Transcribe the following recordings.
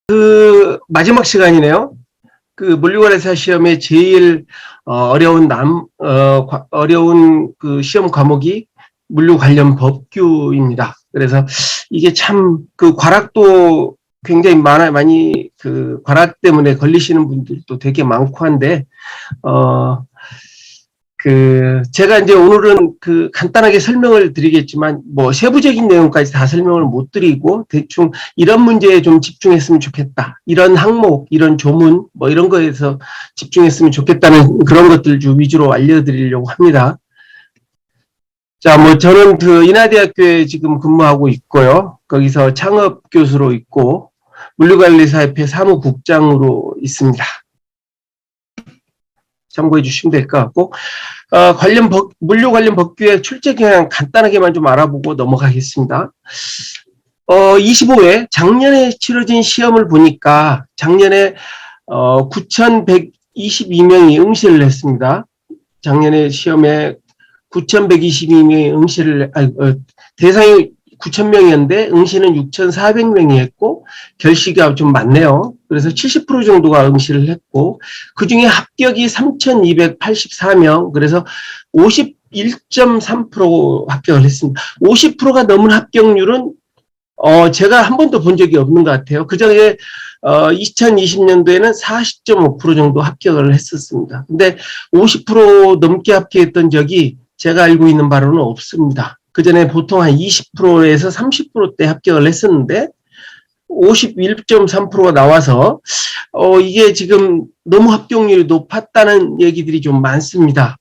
그 마지막 시간이네요. 그 물리관리사 시험의 제일 어려운 그 시험 과목이 물류 관련 법규입니다. 그래서 이게 참 그 과락도 굉장히 많이 그 과락 때문에 걸리시는 분들도 되게 많고 한데 제가 이제 오늘은 그 간단하게 설명을 드리겠지만, 뭐, 세부적인 내용까지 다 설명을 못 드리고, 대충 이런 문제에 좀 집중했으면 좋겠다. 이런 항목, 이런 조문, 뭐 이런 거에서 집중했으면 좋겠다는 그런 것들 위주로 알려드리려고 합니다. 자, 뭐, 저는 그 인하대학교에 지금 근무하고 있고요. 거기서 창업교수로 있고, 물류관리사협회 사무국장으로 있습니다. 참고해 주시면 될 것 같고, 물류 관련 법규의 출제 경향 간단하게만 좀 알아보고 넘어가겠습니다. 25회 작년에 치러진 시험을 보니까 작년에 9,122명이 응시를 했습니다. 작년에 시험에 9,122명이 응시를 대상이 9,000명이었는데 응시는 6,400명이 했고 결시가 좀 많네요. 그래서 70% 정도가 응시를 했고 그중에 합격이 3,284명, 그래서 51.3% 합격을 했습니다. 50%가 넘은 합격률은 제가 한 번도 본 적이 없는 것 같아요. 그전에 2020년도에는 40.5% 정도 합격을 했었습니다. 근데 50% 넘게 합격했던 적이 제가 알고 있는 바로는 없습니다. 그전에 보통 한 20%에서 30%대 합격을 했었는데 51.3%가 나와서 이게 지금 너무 합격률이 높았다는 얘기들이 좀 많습니다.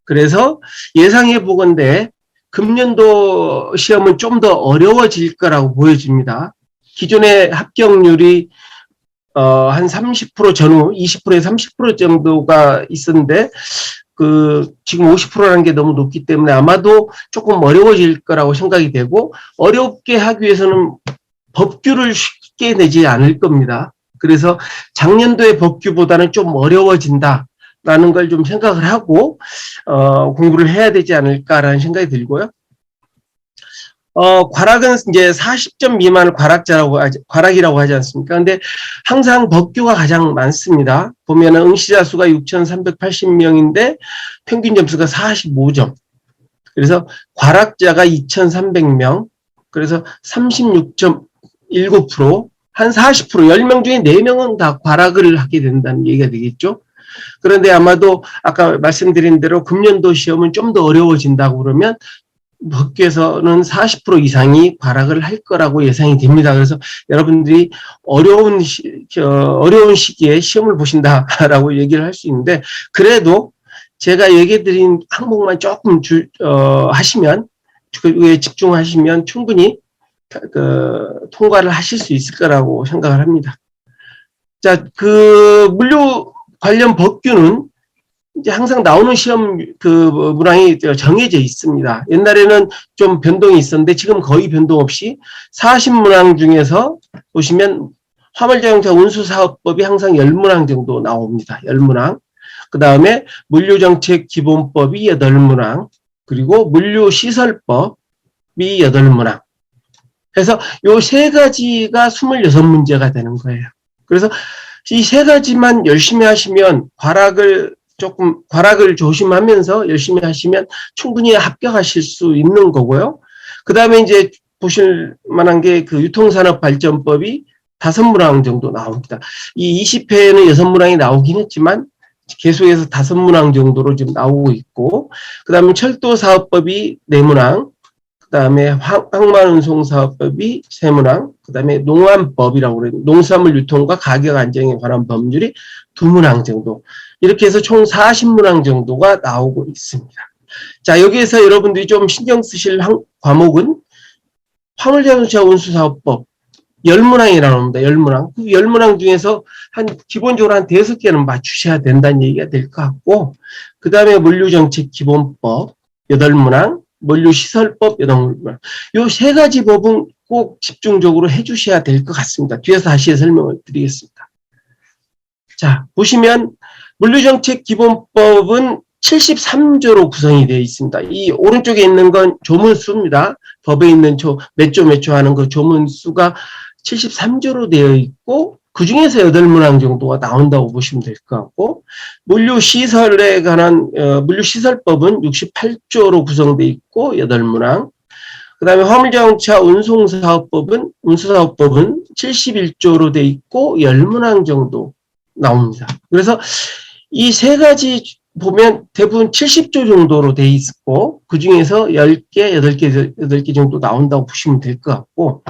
그래서 예상해 보건대 금년도 시험은 좀 더 어려워질 거라고 보여집니다. 기존의 합격률이 한 30% 전후 20%에서 30% 정도가 있었는데 지금 50%라는 게 너무 높기 때문에 아마도 조금 어려워질 거라고 생각이 되고, 어렵게 하기 위해서는 법규를 쉽게 내지 않을 겁니다. 그래서 작년도의 법규보다는 좀 어려워진다라는 걸 좀 생각을 하고 공부를 해야 되지 않을까라는 생각이 들고요. 과락은 이제 40점 미만을 과락이라고 하지 않습니까? 근데 항상 법규가 가장 많습니다. 보면은 응시자 수가 6,380명인데 평균 점수가 45점. 그래서 과락자가 2,300명. 그래서 36.19%, 한 40%, 10명 중에 4명은 다 과락을 하게 된다는 얘기가 되겠죠. 그런데 아마도 아까 말씀드린 대로 금년도 시험은 좀 더 어려워진다고 그러면 법규에서는 40% 이상이 과락을 할 거라고 예상이 됩니다. 그래서 여러분들이 어려운 시기에 시험을 보신다라고 얘기를 할 수 있는데, 그래도 제가 얘기 드린 항목만 조금 하시면, 그에 집중하시면 충분히 통과를 하실 수 있을 거라고 생각을 합니다. 자, 물류 관련 법규는 이제 항상 나오는 시험 문항이 정해져 있습니다. 옛날에는 좀 변동이 있었는데 지금 거의 변동 없이 40문항 중에서 보시면 화물자동차 운수사업법이 항상 10문항 정도 나옵니다. 10문항. 그 다음에 물류정책기본법이 8문항. 그리고 물류시설법이 8문항. 그래서 요 세 가지가 26문제가 되는 거예요. 그래서 이 세 가지만 열심히 하시면 과락을 조심하면서 열심히 하시면 충분히 합격하실 수 있는 거고요. 그 다음에 이제 보실 만한 게 그 유통산업발전법이 5문항 정도 나옵니다. 이 20회에는 6문항이 나오긴 했지만 계속해서 5문항 정도로 지금 나오고 있고, 그 다음에 철도사업법이 4문항, 그 다음에 항만운송사업법이 3문항, 그 다음에 농안법이라고 그래요. 농수산물 유통과 가격 안정에 관한 법률이 2문항 정도. 이렇게 해서 총 40문항 정도가 나오고 있습니다. 자, 여기에서 여러분들이 좀 신경 쓰실 과목은 화물자동차 운수사업법 10문항이 나옵니다. 10문항. 그 10문항 중에서 기본적으로 한 5개는 맞추셔야 된다는 얘기가 될 것 같고, 그 다음에 물류정책기본법 8문항, 물류시설법 8문항. 요 세 가지 법은 꼭 집중적으로 해주셔야 될 것 같습니다. 뒤에서 다시 설명을 드리겠습니다. 자, 보시면 물류정책기본법은 73조로 구성이 되어 있습니다. 이 오른쪽에 있는 건 조문수입니다. 법에 있는 몇 조 하는 그 조문수가 73조로 되어 있고 그 중에서 8문항 정도가 나온다고 보시면 될 것 같고 물류시설에 관한 물류시설법은 68조로 구성되어 있고 8문항 그 다음에 화물자동차 운송사업법은 71조로 되어 있고 10문항 정도 나옵니다. 그래서 이 세 가지 보면 대부분 70조 정도로 돼 있고 그 중에서 10개, 8개 정도 나온다고 보시면 될 것 같고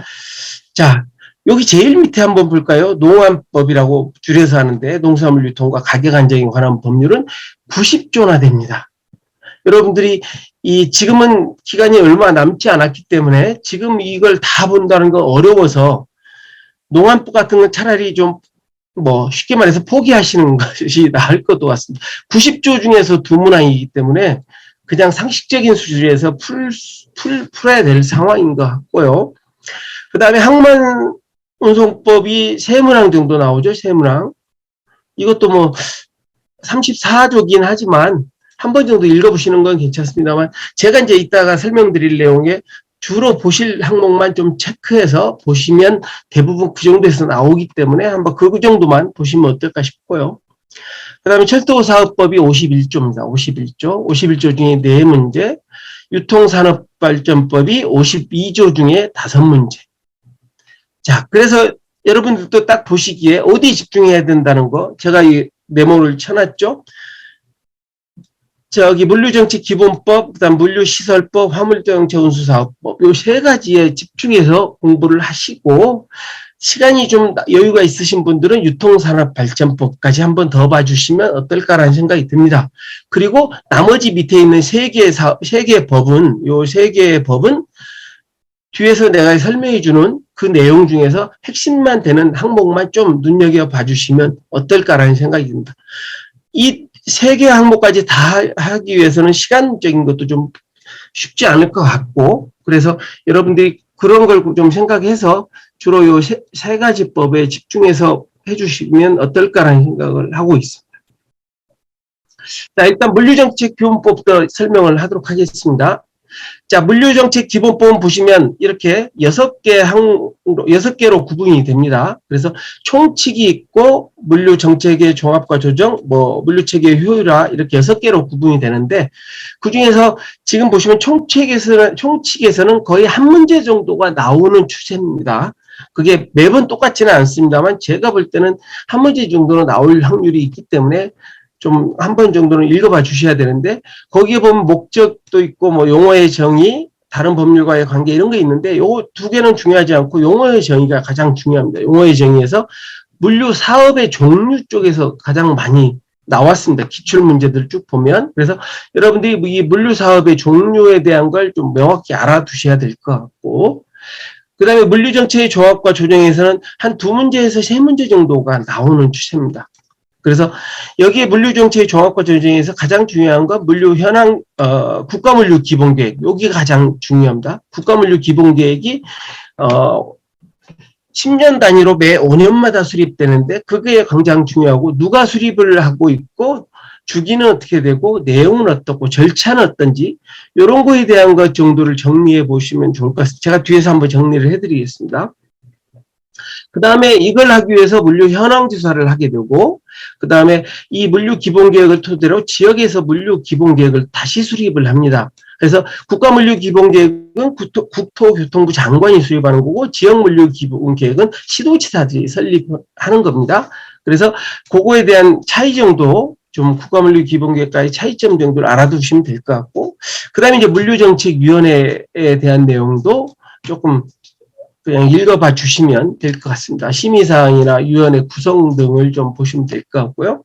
자 여기 제일 밑에 한번 볼까요? 농안법이라고 줄여서 하는데 농수산물 유통과 가격 안정에 관한 법률은 90조나 됩니다. 여러분들이 지금은 기간이 얼마 남지 않았기 때문에 지금 이걸 다 본다는 거 어려워서 농안법 같은 건 차라리 좀 쉽게 말해서 포기하시는 것이 나을 것도 같습니다. 90조 중에서 2문항이기 때문에 그냥 상식적인 수준에서 풀어야 될 상황인 것 같고요. 그 다음에 항만운송법이 3문항 정도 나오죠. 3문항. 이것도 34조긴 하지만 한 번 정도 읽어보시는 건 괜찮습니다만 제가 이제 이따가 설명드릴 내용에 주로 보실 항목만 좀 체크해서 보시면 대부분 그 정도에서 나오기 때문에 한번 그 정도만 보시면 어떨까 싶고요. 그 다음에 철도사업법이 51조입니다. 51조 중에 4문제, 유통산업발전법이 52조 중에 5문제. 자, 그래서 여러분들도 딱 보시기에 어디 집중해야 된다는 거 제가 이 메모를 쳐놨죠. 저기 물류정책기본법, 그다음 물류시설법, 화물자동차 운수사업법 요 3가지에 집중해서 공부를 하시고 시간이 좀 여유가 있으신 분들은 유통산업발전법까지 한번 더 봐주시면 어떨까라는 생각이 듭니다. 그리고 나머지 밑에 있는 3개의 법은 요 3개의 법은 뒤에서 내가 설명해 주는 그 내용 중에서 핵심만 되는 항목만 좀 눈여겨봐 주시면 어떨까라는 생각이 듭니다. 이 3개 항목까지 다 하기 위해서는 시간적인 것도 좀 쉽지 않을 것 같고 그래서 여러분들이 그런 걸 좀 생각해서 주로 요 3가지 법에 집중해서 해주시면 어떨까라는 생각을 하고 있습니다. 자, 일단 물류정책기본법부터 설명을 하도록 하겠습니다. 자, 물류정책기본법은 보시면 이렇게 6개로 구분이 됩니다. 그래서 총칙이 있고 물류정책의 종합과 조정, 물류체계의 효율화 이렇게 6개로 구분이 되는데 그중에서 지금 보시면 총칙에서는 거의 한 문제 정도가 나오는 추세입니다. 그게 매번 똑같지는 않습니다만 제가 볼 때는 한 문제 정도는 나올 확률이 있기 때문에 좀 한 번 정도는 읽어봐 주셔야 되는데 거기에 보면 목적도 있고 용어의 정의, 다른 법률과의 관계 이런 게 있는데 요 2개는 중요하지 않고 용어의 정의가 가장 중요합니다. 용어의 정의에서 물류 사업의 종류 쪽에서 가장 많이 나왔습니다. 기출 문제들 쭉 보면 그래서 여러분들이 이 물류 사업의 종류에 대한 걸 좀 명확히 알아두셔야 될 것 같고 그 다음에 물류정책의 조합과 조정에서는 한 2문제에서 3문제 정도가 나오는 추세입니다. 그래서 여기에 물류정책의 종합과 조정에서 가장 중요한 건 국가물류기본계획, 여기가 가장 중요합니다. 국가물류기본계획이 10년 단위로 매 5년마다 수립되는데 그게 가장 중요하고 누가 수립을 하고 있고 주기는 어떻게 되고 내용은 어떻고 절차는 어떤지 이런 거에 대한 것 정도를 정리해 보시면 좋을 것 같습니다. 제가 뒤에서 한번 정리를 해드리겠습니다. 그 다음에 이걸 하기 위해서 물류 현황 조사를 하게 되고 그 다음에 이 물류 기본계획을 토대로 지역에서 물류 기본계획을 다시 수립을 합니다. 그래서 국가물류기본계획은 국토교통부 장관이 수립하는 거고 지역물류기본계획은 시도지사들이 설립하는 겁니다. 그래서 그거에 대한 차이 정도 좀 국가물류기본계획과의 차이점 정도를 알아두시면 될 것 같고 그 다음에 이제 물류정책위원회에 대한 내용도 조금 그냥 읽어봐 주시면 될 것 같습니다. 심의사항이나 위원회 구성 등을 좀 보시면 될 것 같고요.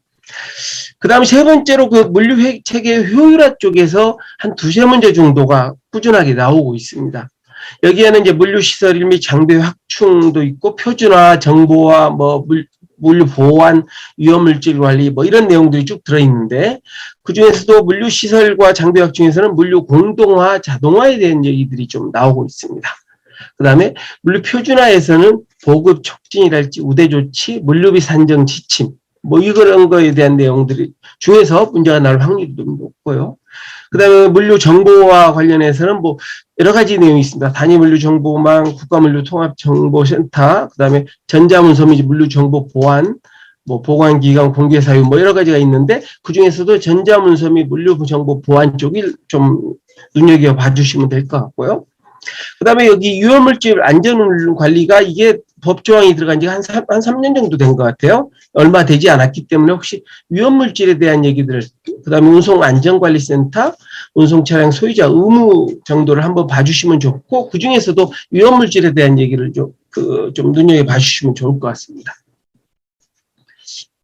그 다음에 3번째로 그 물류체계 효율화 쪽에서 한 2-3문제 정도가 꾸준하게 나오고 있습니다. 여기에는 이제 물류시설 및 장비 확충도 있고 표준화, 정보화, 물류 보안, 위험물질 관리 이런 내용들이 쭉 들어있는데 그중에서도 물류시설과 장비 확충에서는 물류 공동화, 자동화에 대한 얘기들이 좀 나오고 있습니다. 그 다음에 물류 표준화에서는 보급 촉진이랄지 우대 조치, 물류비 산정 지침 이런 거에 대한 내용들이 중에서 문제가 나올 확률이 좀 높고요. 그다음에 물류 정보와 관련해서는 뭐 여러 가지 내용이 있습니다. 단위 물류 정보망, 국가 물류 통합 정보센터, 그다음에 전자문서 및 물류 정보 보안, 뭐 보관 기간 공개 사유 뭐 여러 가지가 있는데 그 중에서도 전자문서 및 물류 정보 보안 쪽이 좀 눈여겨 봐주시면 될 것 같고요. 그다음에 여기 유해물질 안전관리가 이게 법조항이 들어간 지가 한 3년 정도 된 것 같아요. 얼마 되지 않았기 때문에 혹시 위험물질에 대한 얘기들, 그다음에 운송안전관리센터, 운송차량 소유자 의무 정도를 한번 봐주시면 좋고 그 중에서도 위험물질에 대한 얘기를 좀 눈여겨봐 주시면 좋을 것 같습니다.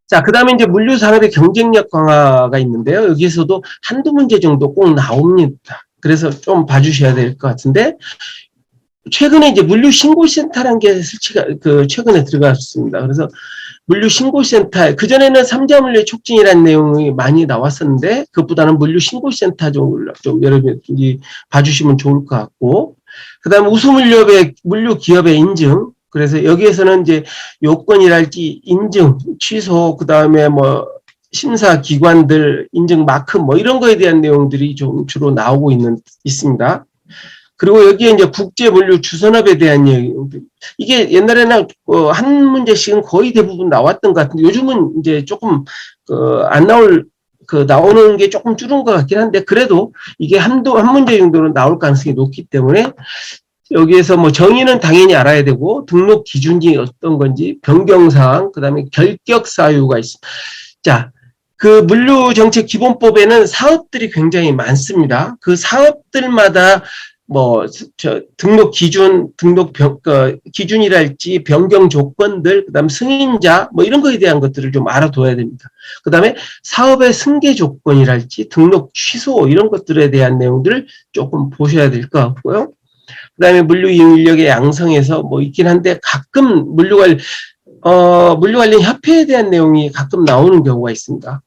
자, 그 다음에 이제 물류산업의 경쟁력 강화가 있는데요. 여기에서도 한두 문제 정도 꼭 나옵니다. 그래서 좀 봐주셔야 될 것 같은데, 최근에 이제 물류신고센터라는 게 설치가, 최근에 들어갔습니다. 그래서 물류신고센터, 그전에는 삼자물류 촉진이라는 내용이 많이 나왔었는데, 그것보다는 물류신고센터 좀 여러분이 봐주시면 좋을 것 같고, 그 다음에 물류기업의 인증, 그래서 여기에서는 이제 요건이랄지 인증, 취소, 그 다음에 뭐 심사기관들 인증 마크 뭐 이런 거에 대한 내용들이 좀 주로 나오고 있습니다. 그리고 여기에 이제 국제물류 주선업에 대한 내용들. 이게 옛날에는 한 문제씩은 거의 대부분 나왔던 것 같은데 요즘은 이제 조금 안 나오는 게 조금 줄은 것 같긴 한데 그래도 이게 한 문제 정도는 나올 가능성이 높기 때문에 여기에서 뭐 정의는 당연히 알아야 되고 등록 기준이 어떤 건지 변경사항 그다음에 결격 사유가 있습니다. 자, 그 물류정책기본법에는 사업들이 굉장히 많습니다. 그 사업들마다 뭐 등록 기준, 기준이랄지 변경 조건들, 그다음 승인자 뭐 이런 거에 대한 것들을 좀 알아둬야 됩니다. 그다음에 사업의 승계 조건이랄지 등록 취소 이런 것들에 대한 내용들을 조금 보셔야 될 것 같고요. 그다음에 물류 인력의 양성에서 뭐 있긴 한데 가끔 물류 관련 협회에 대한 내용이 가끔 나오는 경우가 있습니다.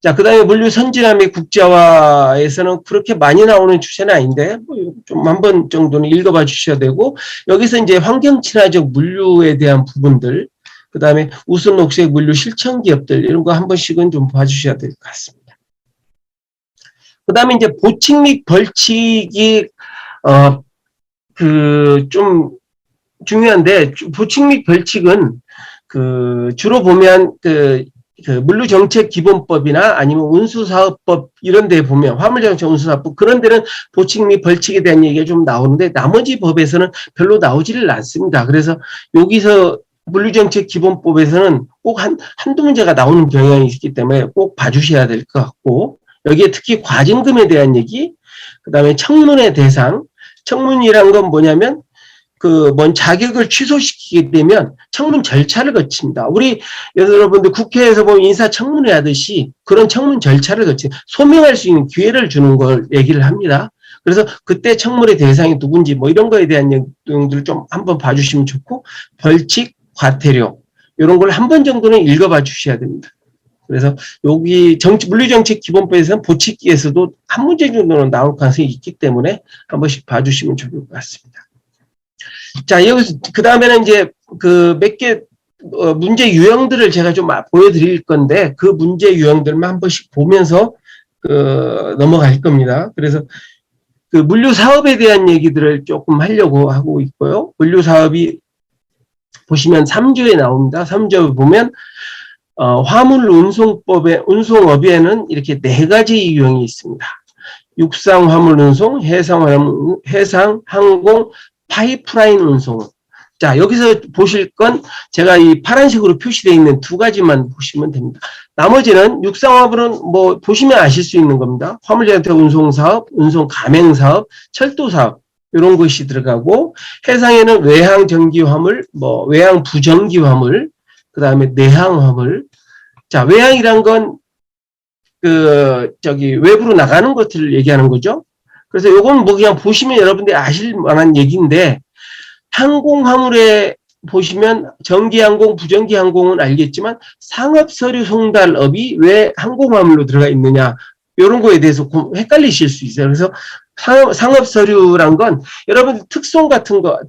자, 그다음에 물류 선진화 및 국제화에서는 그렇게 많이 나오는 주제는 아닌데 좀 한 번 정도는 읽어봐 주셔야 되고 여기서 이제 환경 친화적 물류에 대한 부분들 그다음에 우수 녹색 물류 실천 기업들 이런 거 한 번씩은 좀 봐주셔야 될 것 같습니다. 그다음에 이제 보칙 및 벌칙이 좀 중요한데 보칙 및 벌칙은 주로 보면 물류정책기본법이나 아니면 운수사업법 이런 데 보면 화물정책 운수사업법 그런 데는 보칙 및 벌칙에 대한 얘기가 좀 나오는데 나머지 법에서는 별로 나오지를 않습니다. 그래서 여기서 물류정책기본법에서는 꼭 한두 문제가 나오는 경향이 있기 때문에 꼭 봐주셔야 될 것 같고 여기에 특히 과징금에 대한 얘기 그다음에 청문회 대상 청문이란 건 뭐냐면 뭔 자격을 취소시키게 되면 청문 절차를 거칩니다. 우리 여러분들 국회에서 보면 인사청문회 하듯이 그런 청문 절차를 거치 소명할 수 있는 기회를 주는 걸 얘기를 합니다. 그래서 그때 청문회 대상이 누군지 뭐 이런 거에 대한 내용들을 좀 한번 봐주시면 좋고 벌칙, 과태료 이런 걸 한 번 정도는 읽어봐 주셔야 됩니다. 그래서 여기 물류정책기본법에서는 보칙기에서도 한 문제 정도는 나올 가능성이 있기 때문에 한 번씩 봐주시면 좋을 것 같습니다. 자, 여기서, 그 다음에는 이제 몇 개, 문제 유형들을 제가 좀 보여드릴 건데, 그 문제 유형들만 한 번씩 보면서, 넘어갈 겁니다. 그래서, 물류 사업에 대한 얘기들을 조금 하려고 하고 있고요. 물류 사업이 보시면 3조에 나옵니다. 3조에 보면, 화물 운송업에는 이렇게 4가지 유형이 있습니다. 육상 화물 운송, 해상, 항공, 파이프라인 운송. 자, 여기서 보실 건 제가 이 파란색으로 표시되어 있는 2가지만 보시면 됩니다. 나머지는 육상화물은 뭐 보시면 아실 수 있는 겁니다. 화물정책 운송사업, 운송 가맹사업, 철도사업 이런 것이 들어가고 해상에는 외항 전기화물, 뭐 외항 부전기화물, 그 다음에 내항화물. 자, 외항이란 건 외부로 나가는 것들을 얘기하는 거죠. 그래서 요건 뭐 그냥 보시면 여러분들이 아실 만한 얘기인데 항공화물에 보시면 전기항공, 부전기항공은 알겠지만 상업서류 송달업이 왜 항공화물로 들어가 있느냐 이런 거에 대해서 헷갈리실 수 있어요. 그래서 상업서류란 건 여러분 특송 같은 거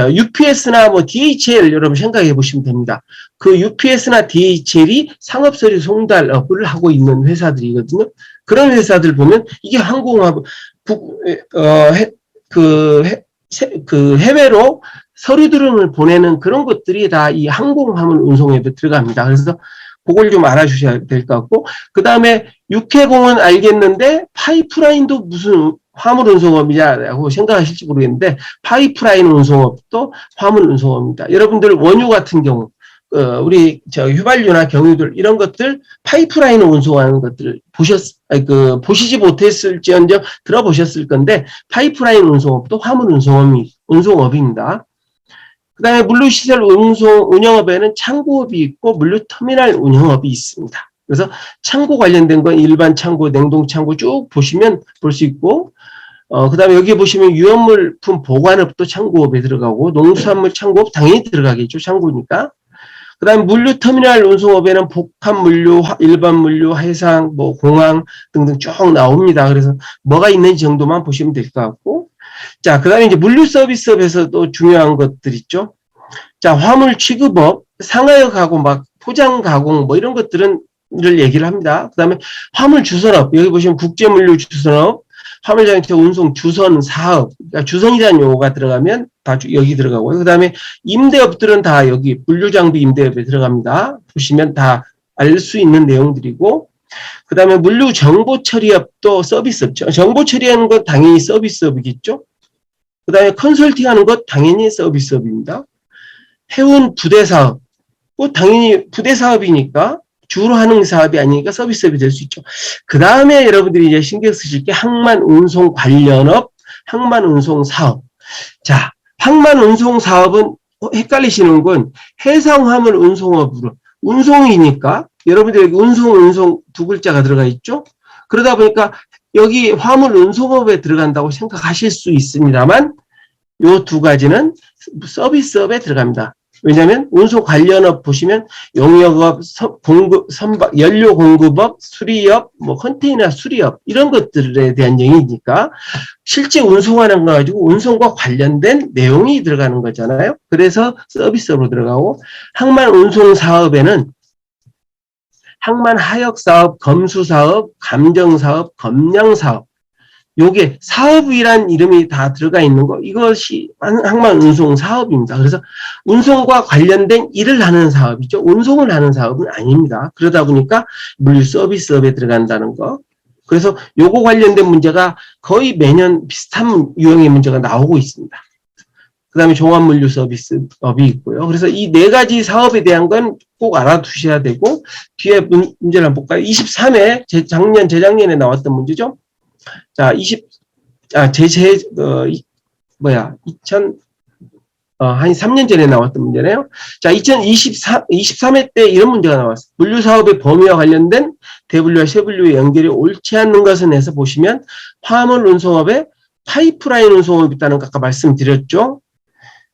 UPS나 뭐 DHL 여러분 생각해 보시면 됩니다. 그 UPS나 DHL이 상업서류 송달업을 하고 있는 회사들이거든요. 그런 회사들 보면 이게 항공하고 그 해외로 서류 등을 보내는 것들이 다 이 항공화물 운송에 들어갑니다. 그래서 그걸 좀 알아주셔야 될 것 같고, 그 다음에 육해공은 알겠는데 파이프라인도 무슨 화물 운송업이냐고 생각하실지 모르겠는데, 파이프라인 운송업도 화물 운송업입니다. 여러분들 원유 같은 경우, 우리 휘발유나 경유들 이런 것들 파이프라인을 운송하는 것들을 보시지 못했을지언정 들어보셨을 건데, 파이프라인 운송업도 화물 운송업입니다. 그 다음에 물류시설 운영업에는 창고업이 있고 물류터미널 운영업이 있습니다. 그래서 창고 관련된 건 일반 창고, 냉동창고 쭉 보시면 볼 수 있고, 그 다음에 여기 보시면 유업물품 보관업도 창고업에 들어가고, 농수산물 창고업 당연히 들어가겠죠. 창고니까. 그 다음에 물류터미널 운송업에는 복합물류, 일반물류, 해상, 공항 등등 쭉 나옵니다. 그래서 뭐가 있는지 정도만 보시면 될 것 같고, 자, 그 다음에 이제 물류 서비스업에서도 중요한 것들 있죠. 자, 화물 취급업, 상하여 가공, 포장 가공, 이런 것들을 얘기를 합니다. 그 다음에 화물 주선업, 여기 보시면 국제물류 주선업, 화물장체 운송 주선 사업, 그러니까 주선이라는 용어가 들어가면 다 여기 들어가고요. 그 다음에 임대업들은 다 여기 물류장비 임대업에 들어갑니다. 보시면 다 알 수 있는 내용들이고, 그 다음에 물류 정보 처리업도 서비스업죠. 정보 처리하는 것 당연히 서비스업이겠죠. 그 다음에 컨설팅하는 것 당연히 서비스업입니다. 해운 부대 사업, 당연히 부대 사업이니까 주로 하는 사업이 아니니까 서비스업이 될 수 있죠. 그 다음에 여러분들이 이제 신경 쓰실 게 항만 운송 관련업, 항만 운송 사업. 자, 항만 운송 사업은 헷갈리시는 건 해상 화물 운송업으로, 운송이니까 여러분들 여기 운송 두 글자가 들어가 있죠. 그러다 보니까 여기 화물 운송업에 들어간다고 생각하실 수 있습니다만, 요 두 가지는 서비스업에 들어갑니다. 왜냐하면 운송 관련업 보시면 용역업, 선박, 연료 공급업, 수리업, 컨테이너 수리업 이런 것들에 대한 얘기니까 실제 운송하는 거 가지고 운송과 관련된 내용이 들어가는 거잖아요. 그래서 서비스업으로 들어가고, 항만 운송 사업에는 항만 하역 사업, 검수 사업, 감정 사업, 검량 사업, 요게 사업이란 이름이 다 들어가 있는 거, 이것이 항만 운송 사업입니다. 그래서 운송과 관련된 일을 하는 사업이죠. 운송을 하는 사업은 아닙니다. 그러다 보니까 물류 서비스업에 들어간다는 거. 그래서 요거 관련된 문제가 거의 매년 비슷한 유형의 문제가 나오고 있습니다. 그 다음에 종합물류 서비스업이 있고요. 그래서 이 네 가지 사업에 대한 건 꼭 알아두셔야 되고, 뒤에 문제를 한번 볼까요? 23회, 재작년에 나왔던 문제죠. 자, 3년 전에 나왔던 문제네요. 자, 23회 때 이런 문제가 나왔어요. 물류사업의 범위와 관련된 대분류와 세분류의 연결이 옳지 않는 것은 해서 보시면, 화물 운송업에 파이프라인 운송업이 있다는 거 아까 말씀드렸죠.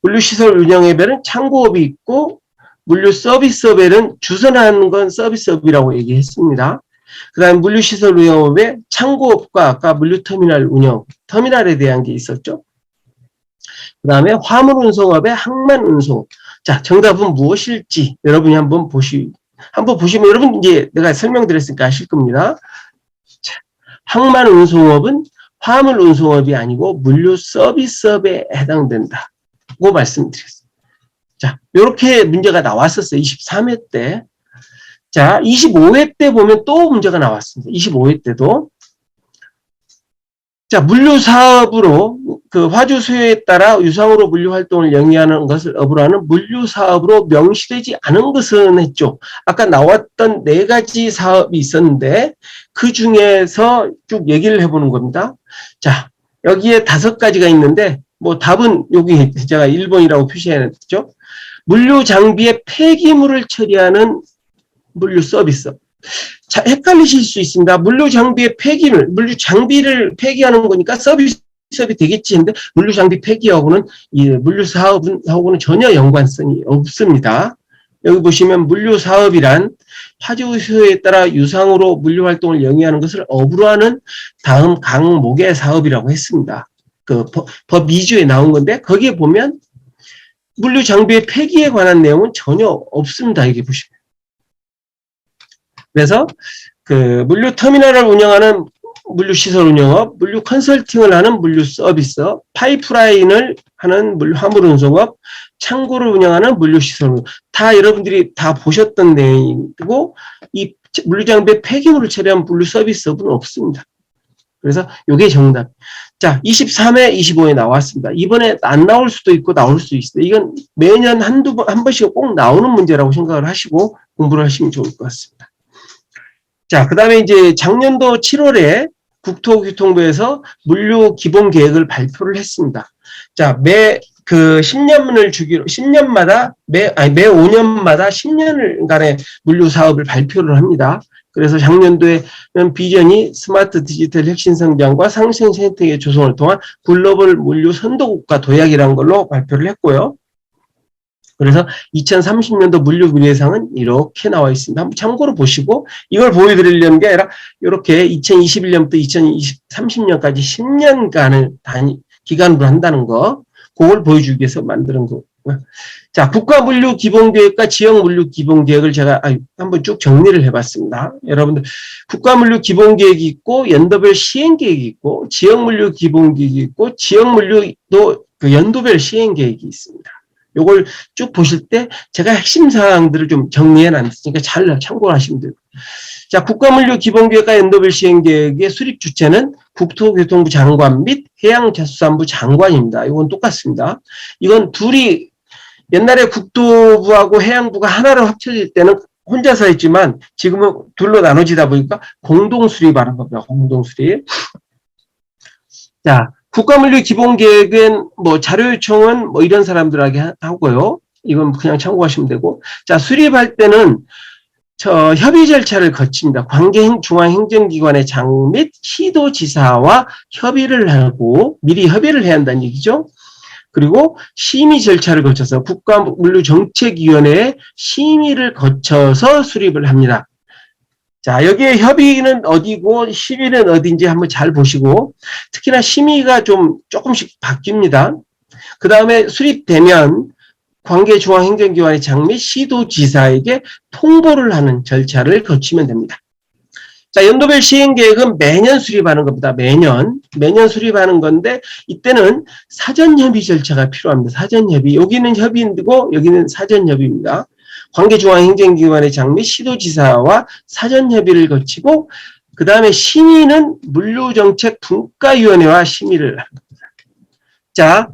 물류시설 운영업에는 창고업이 있고, 물류 서비스업에는 주선하는 건 서비스업이라고 얘기했습니다. 그 다음에 물류시설 운영업에 창고업과 아까 물류터미널 운영, 터미널에 대한 게 있었죠. 그 다음에 화물 운송업에 항만 운송. 자, 정답은 무엇일지 여러분이 한번 보시면 여러분 이제 내가 설명드렸으니까 아실 겁니다. 자, 항만 운송업은 화물 운송업이 아니고 물류 서비스업에 해당된다. 고 말씀드렸습니다. 자, 이렇게 문제가 나왔었어요. 23회 때. 자, 25회 때 보면 또 문제가 나왔습니다. 25회 때도. 자, 물류 사업으로 그 화주 수요에 따라 유상으로 물류 활동을 영위하는 것을 업으로 하는 물류 사업으로 명시되지 않은 것은 했죠. 아까 나왔던 네 가지 사업이 있었는데 그 중에서 쭉 얘기를 해보는 겁니다. 자, 여기에 5가지가 있는데 답은 여기 제가 1번이라고 표시해놨죠. 물류 장비의 폐기물을 처리하는 물류 서비스. 자, 헷갈리실 수 있습니다. 물류 장비의 폐기물, 물류 장비를 폐기하는 거니까 서비스업이 되겠지 했는데 물류 장비 폐기하고는 이 물류 사업하고는 전혀 연관성이 없습니다. 여기 보시면 물류 사업이란 화주 수요에 따라 유상으로 물류 활동을 영위하는 것을 업으로 하는 다음 강목의 사업이라고 했습니다. 그 법 2조에 나온 건데 거기에 보면 물류 장비의 폐기에 관한 내용은 전혀 없습니다. 여기 보시면. 그래서 그 물류 터미널을 운영하는 물류시설 운영업, 물류 컨설팅을 하는 물류 서비스업, 파이프라인을 하는 물류 화물 운송업, 창고를 운영하는 물류시설 운영. 다 여러분들이 다 보셨던 내용이고, 이 물류장비에 폐기물을 처리한 물류 서비스업은 없습니다. 그래서 이게 정답. 자, 23회, 25회 나왔습니다. 이번에 안 나올 수도 있고 나올 수도 있어요. 이건 매년 한 번씩 꼭 나오는 문제라고 생각을 하시고 공부를 하시면 좋을 것 같습니다. 자, 그 다음에 이제 작년도 7월에 국토교통부에서 물류 기본 계획을 발표를 했습니다. 자, 매 10년을 주기로, 10년마다, 매 5년마다 10년간의 물류 사업을 발표를 합니다. 그래서 작년도에는 비전이 스마트 디지털 혁신 성장과 상생 생태계 조성을 통한 글로벌 물류 선도국가 도약이라는 걸로 발표를 했고요. 그래서 2030년도 물류 미래상은 이렇게 나와 있습니다. 한번 참고로 보시고 이걸 보여드리려는 게 아니라 이렇게 2021년부터 2030년까지 10년간을 기간으로 한다는 거, 그걸 보여주기 위해서 만드는 거고요. 자, 국가물류기본계획과 지역물류기본계획을 제가 한번 쭉 정리를 해봤습니다. 여러분들 국가물류기본계획이 있고 연도별 시행계획이 있고 지역물류기본계획이 있고 지역물류도 그 연도별 시행계획이 있습니다. 요걸 쭉 보실 때 제가 핵심 사항들을 좀 정리해 놨으니까 잘 참고하시면 돼요. 자, 국가물류기본계획과 연도별 시행계획의 수립 주체는 국토교통부 장관 및 해양자수산부 장관입니다. 이건 똑같습니다. 이건 둘이 옛날에 국토부하고 해양부가 하나로 합쳐질 때는 혼자서 했지만 지금은 둘로 나눠지다 보니까 공동수립하는 겁니다. 공동수립. 자, 국가물류기본계획은 뭐 자료 요청은 뭐 이런 사람들에게 하고요. 이건 그냥 참고하시면 되고. 자, 수립할 때는 협의 절차를 거칩니다. 관계중앙행정기관의 장 및 시도지사와 협의를 하고 미리 협의를 해야 한다는 얘기죠. 그리고 심의 절차를 거쳐서 국가물류정책위원회의 심의를 거쳐서 수립을 합니다. 자, 여기에 협의는 어디고 심의는 어딘지 한번 잘 보시고 특히나 심의가 조금씩 바뀝니다. 그 다음에 수립되면 관계중앙행정기관의 장 및 시도지사에게 통보를 하는 절차를 거치면 됩니다. 자, 연도별 시행계획은 매년 수립하는 겁니다. 매년 수립하는 건데 이때는 사전협의 절차가 필요합니다. 사전협의. 여기는 협의이고 여기는 사전협의입니다. 관계중앙행정기관의 장 및 시도지사와 사전협의를 거치고 그 다음에 심의는 물류정책분과위원회와 심의를 합니다. 자,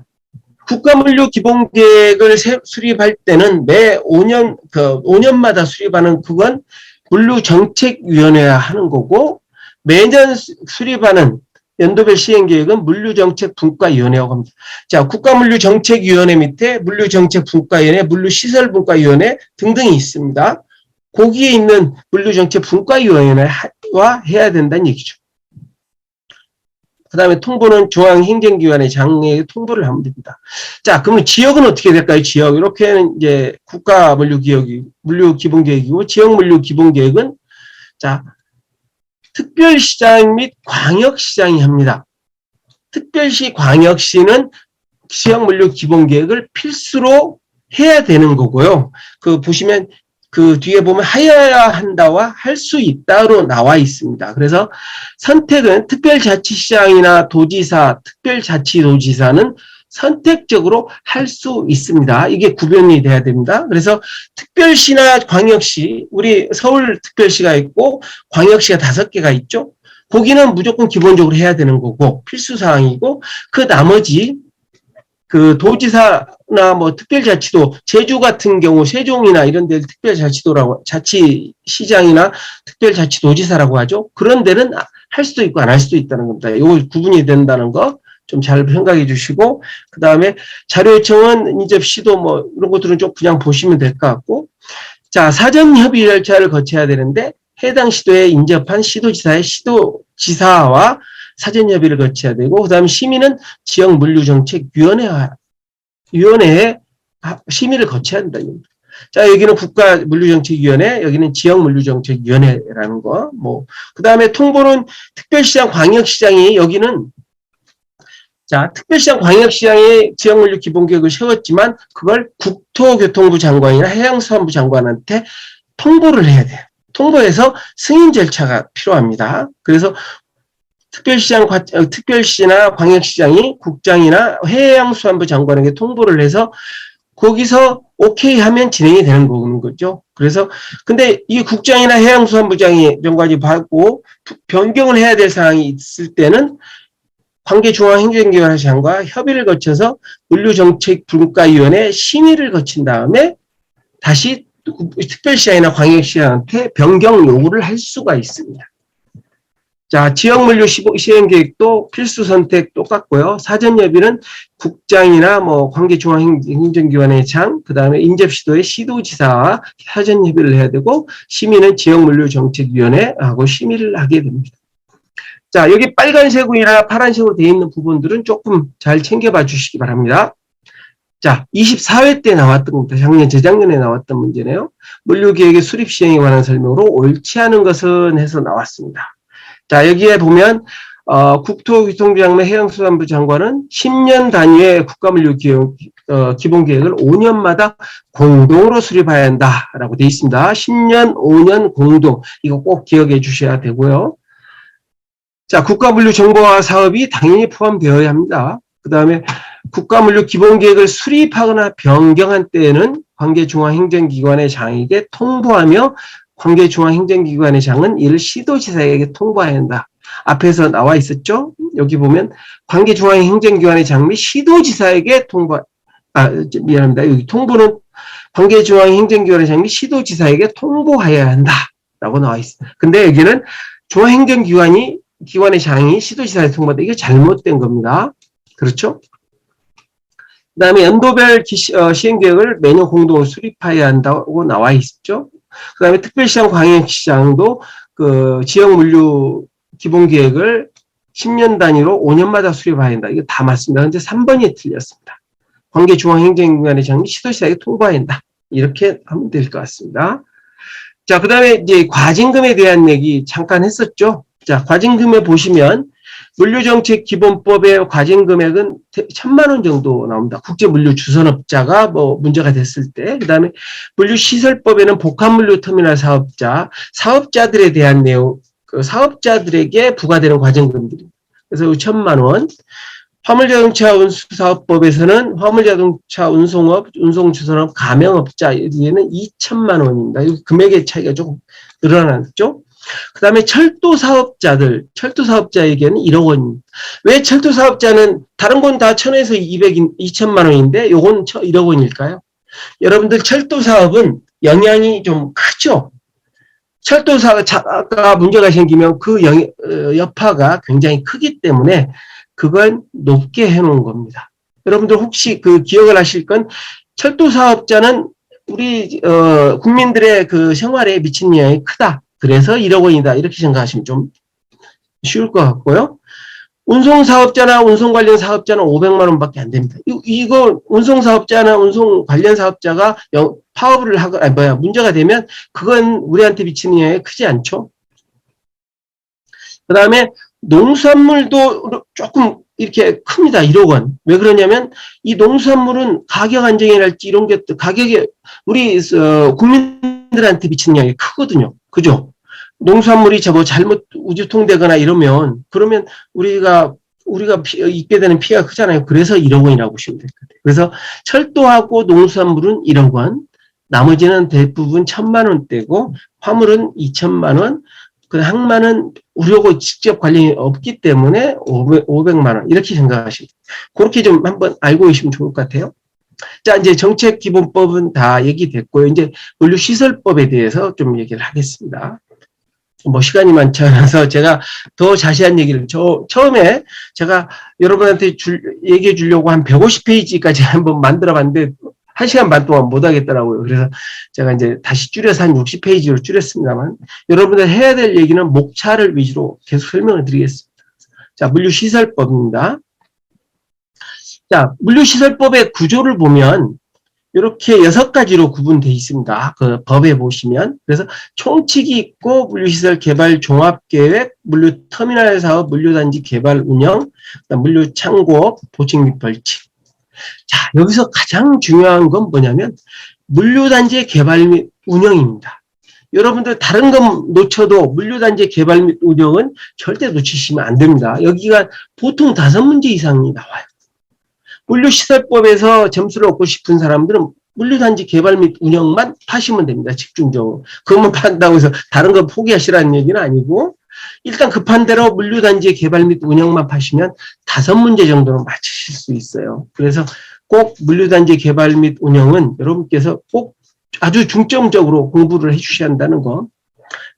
국가물류기본계획을 수립할 때는 매 5년마다 수립하는 그건 물류정책위원회가 하는 거고 매년 수립하는 연도별 시행계획은 물류정책분과위원회라고 합니다. 자, 국가물류정책위원회 밑에 물류정책분과위원회, 물류시설분과위원회 등등이 있습니다. 거기에 있는 물류정책분과위원회와 해야 된다는 얘기죠. 그 다음에 통보는 중앙행정기관의 장에게 통보를 하면 됩니다. 자, 그러면 지역은 어떻게 될까요? 지역. 이렇게는 이제 물류기본계획이고, 지역물류기본계획은, 자, 특별시장 및 광역시장이 합니다. 특별시, 광역시는 지역물류기본계획을 필수로 해야 되는 거고요. 보시면, 뒤에 보면 하여야 한다와 할 수 있다로 나와 있습니다. 그래서 선택은 특별자치시장이나 도지사, 특별자치도지사는 선택적으로 할 수 있습니다. 이게 구별이 돼야 됩니다. 그래서 특별시나 광역시, 우리 서울특별시가 있고 광역시가 5개가 있죠. 거기는 무조건 기본적으로 해야 되는 거고 필수사항이고 그 나머지 도지사나 뭐 특별자치도, 제주 같은 경우 세종이나 이런 데 특별자치도라고, 자치시장이나 특별자치도지사라고 하죠. 그런 데는 할 수도 있고 안 할 수도 있다는 겁니다. 이거 구분이 된다는 거 좀 잘 생각해 주시고, 그 다음에 자료 요청은 인접 시도 뭐 이런 것들은 좀 그냥 보시면 될 것 같고, 자, 사전 협의 절차를 거쳐야 되는데 해당 시도에 인접한 시도지사의 시도지사와 사전협의를 거쳐야 되고, 그 다음에 심의는 지역물류정책위원회의 심의를 거쳐야 된다. 자, 여기는 국가물류정책위원회, 여기는 지역물류정책위원회라는 거. 그 다음에 통보는 특별시장, 광역시장이 여기는, 자, 특별시장, 광역시장이 지역물류기본계획을 세웠지만, 그걸 국토교통부 장관이나 해양수산부 장관한테 통보를 해야 돼요. 통보해서 승인 절차가 필요합니다. 그래서 특별시나 광역시장이 국장이나 해양수산부 장관에게 통보를 해서 거기서 오케이 하면 진행이 되는 거죠. 그래서 근데 이 국장이나 해양수산부장이 장관이 받고 변경을 해야 될 상황이 있을 때는 관계중앙행정기관장과 협의를 거쳐서 물류정책분과위원회 심의를 거친 다음에 다시 특별시장이나 광역시장한테 변경 요구를 할 수가 있습니다. 자, 지역물류 시행계획도 필수 선택 똑같고요. 사전협의는 국장이나 관계중앙행정기관의 장, 그 다음에 인접시도의 시도지사와 사전협의를 해야 되고, 심의는 지역물류정책위원회하고 심의를 하게 됩니다. 자, 여기 빨간색이나 파란색으로 되어 있는 부분들은 조금 잘 챙겨봐 주시기 바랍니다. 자, 24회 때 나왔던 겁니다. 재작년에 나왔던 문제네요. 물류계획의 수립 시행에 관한 설명으로 옳지 않은 것은 해서 나왔습니다. 자, 여기에 보면 국토교통부 장관 해양수산부 장관은 10년 단위의 국가물류 기본계획을 5년마다 공동으로 수립해야 한다라고 되어 있습니다. 10년, 5년 공동. 이거 꼭 기억해 주셔야 되고요. 자, 국가물류 정보화 사업이 당연히 포함되어야 합니다. 그 다음에 국가물류 기본계획을 수립하거나 변경한 때에는 관계중앙행정기관의 장에게 통보하며 관계중앙행정기관의 장은 이를 시도지사에게 통보해야 한다. 앞에서 나와 있었죠? 여기 보면 관계중앙행정기관의 장 및 시도지사에게 미안합니다. 여기 통보는 관계중앙행정기관의 장 및 시도지사에게 통보해야 한다. 라고 나와 있습니다. 근데 여기는 중앙행정기관의 장이 시도지사에 통보한다. 이게 잘못된 겁니다. 그렇죠? 그 다음에 연도별 시행계획을 매년 공동으로 수립해야 한다고 나와 있죠. 그 다음에 특별시장, 광역시장도 그 지역물류 기본계획을 10년 단위로 5년마다 수립해야 한다. 이거 다 맞습니다. 근데 3번이 틀렸습니다. 관계중앙행정기관의 장이 시도지사에게 통보해야 한다. 이렇게 하면 될 것 같습니다. 자, 그 다음에 이제 과징금에 대한 얘기 잠깐 했었죠. 자, 과징금에 보시면 물류정책기본법의 과징금액은 1,000만 원 정도 나옵니다. 국제물류주선업자가 문제가 됐을 때. 그 다음에 물류시설법에는 복합물류터미널 사업자들에 대한 내용, 그 사업자들에게 부과되는 과징금들이. 그래서 1,000만 원. 화물자동차 운수사업법에서는 화물자동차 운송업, 운송주선업, 가맹업자에게는 2,000만 원입니다. 이 금액의 차이가 조금 늘어났죠. 그 다음에 철도 사업자에게는 1억 원입니다. 왜 철도 사업자는 다른 건 다 1,000에서 2,000만 원인데 요건 1억 원일까요? 여러분들 철도 사업은 영향이 좀 크죠? 철도 사업가 문제가 생기면 그 여파가 굉장히 크기 때문에 그걸 높게 해놓은 겁니다. 여러분들 혹시 그 기억을 하실 건 철도 사업자는 우리 국민들의 그 생활에 미치는 영향이 크다. 그래서 1억 원이다. 이렇게 생각하시면 좀 쉬울 것 같고요. 운송사업자나 운송 관련 사업자는 500만 원밖에 안 됩니다. 이거 운송사업자나 운송 관련 사업자가 파업을 하거나 문제가 되면 그건 우리한테 미치는 영향이 크지 않죠. 그 다음에 농수산물도 조금 이렇게 큽니다. 1억 원. 왜 그러냐면 이 농수산물은 가격 안정이랄지 이런 게 가격이 우리 국민들한테 미치는 영향이 크거든요. 그죠? 농수산물이 잘못 우주통되거나 이러면 그러면 우리가 입게 되는 피해가 크잖아요. 그래서 1억 원이라고 보시면 될 것 같아요. 그래서 철도하고 농수산물은 1억 원, 나머지는 대부분 1,000만 원대고 화물은 2,000만 원, 그 항만은 우리하고 직접 관련이 없기 때문에 500만 원 이렇게 생각하시면 그렇게 좀 한번 알고 계시면 좋을 것 같아요. 자, 이제 정책기본법은 다 얘기됐고요. 이제 물류시설법에 대해서 좀 얘기를 하겠습니다. 시간이 많지 않아서 제가 더 자세한 얘기를 처음에 제가 여러분한테 얘기해 주려고 한 150페이지까지 한번 만들어 봤는데 1시간 반 동안 못 하겠더라고요. 그래서 제가 이제 다시 줄여서 한 60페이지로 줄였습니다만 여러분들 해야 될 얘기는 목차를 위주로 계속 설명을 드리겠습니다. 자, 물류시설법입니다. 자, 물류시설법의 구조를 보면 이렇게 6가지로 구분되어 있습니다. 그 법에 보시면. 그래서 총칙이 있고 물류시설 개발 종합계획, 물류터미널 사업, 물류단지 개발 운영, 물류창고업, 보칙 및 벌칙. 자, 여기서 가장 중요한 건 뭐냐면 물류단지의 개발 및 운영입니다. 여러분들 다른 건 놓쳐도 물류단지 개발 및 운영은 절대 놓치시면 안 됩니다. 여기가 보통 5문제 이상이 나와요. 물류시설법에서 점수를 얻고 싶은 사람들은 물류단지 개발 및 운영만 파시면 됩니다. 집중적으로. 그것만 판다고 해서 다른 거 포기하시라는 얘기는 아니고 일단 급한 대로 물류단지 개발 및 운영만 파시면 5문제 정도는 맞추실 수 있어요. 그래서 꼭 물류단지 개발 및 운영은 여러분께서 꼭 아주 중점적으로 공부를 해주셔야 한다는 거.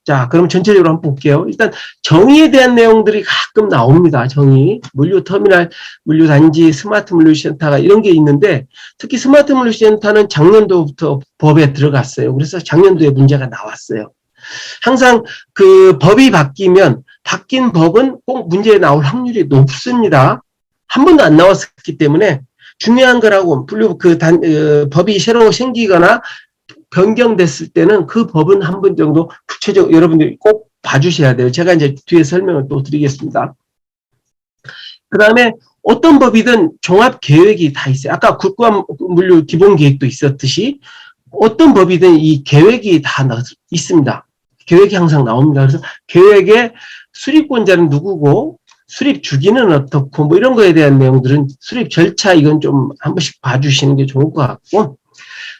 자, 그럼 전체적으로 한번 볼게요. 일단 정의에 대한 내용들이 가끔 나옵니다. 정의, 물류터미널, 물류단지, 스마트 물류센터가 이런 게 있는데 특히 스마트 물류센터는 작년도부터 법에 들어갔어요. 그래서 작년도에 문제가 나왔어요. 항상 그 법이 바뀌면 바뀐 법은 꼭 문제에 나올 확률이 높습니다. 한 번도 안 나왔기 때문에 중요한 거라고 법이 새로 생기거나 변경됐을 때는 그 법은 한 번 정도 구체적으로 여러분들이 꼭 봐주셔야 돼요. 제가 이제 뒤에 설명을 또 드리겠습니다. 그 다음에 어떤 법이든 종합계획이 다 있어요. 아까 국가물류 기본계획도 있었듯이 어떤 법이든 이 계획이 다 있습니다. 계획이 항상 나옵니다. 그래서 계획의 수립권자는 누구고 수립 주기는 어떻고 뭐 이런 거에 대한 내용들은 수립 절차 이건 좀 한 번씩 봐주시는 게 좋을 것 같고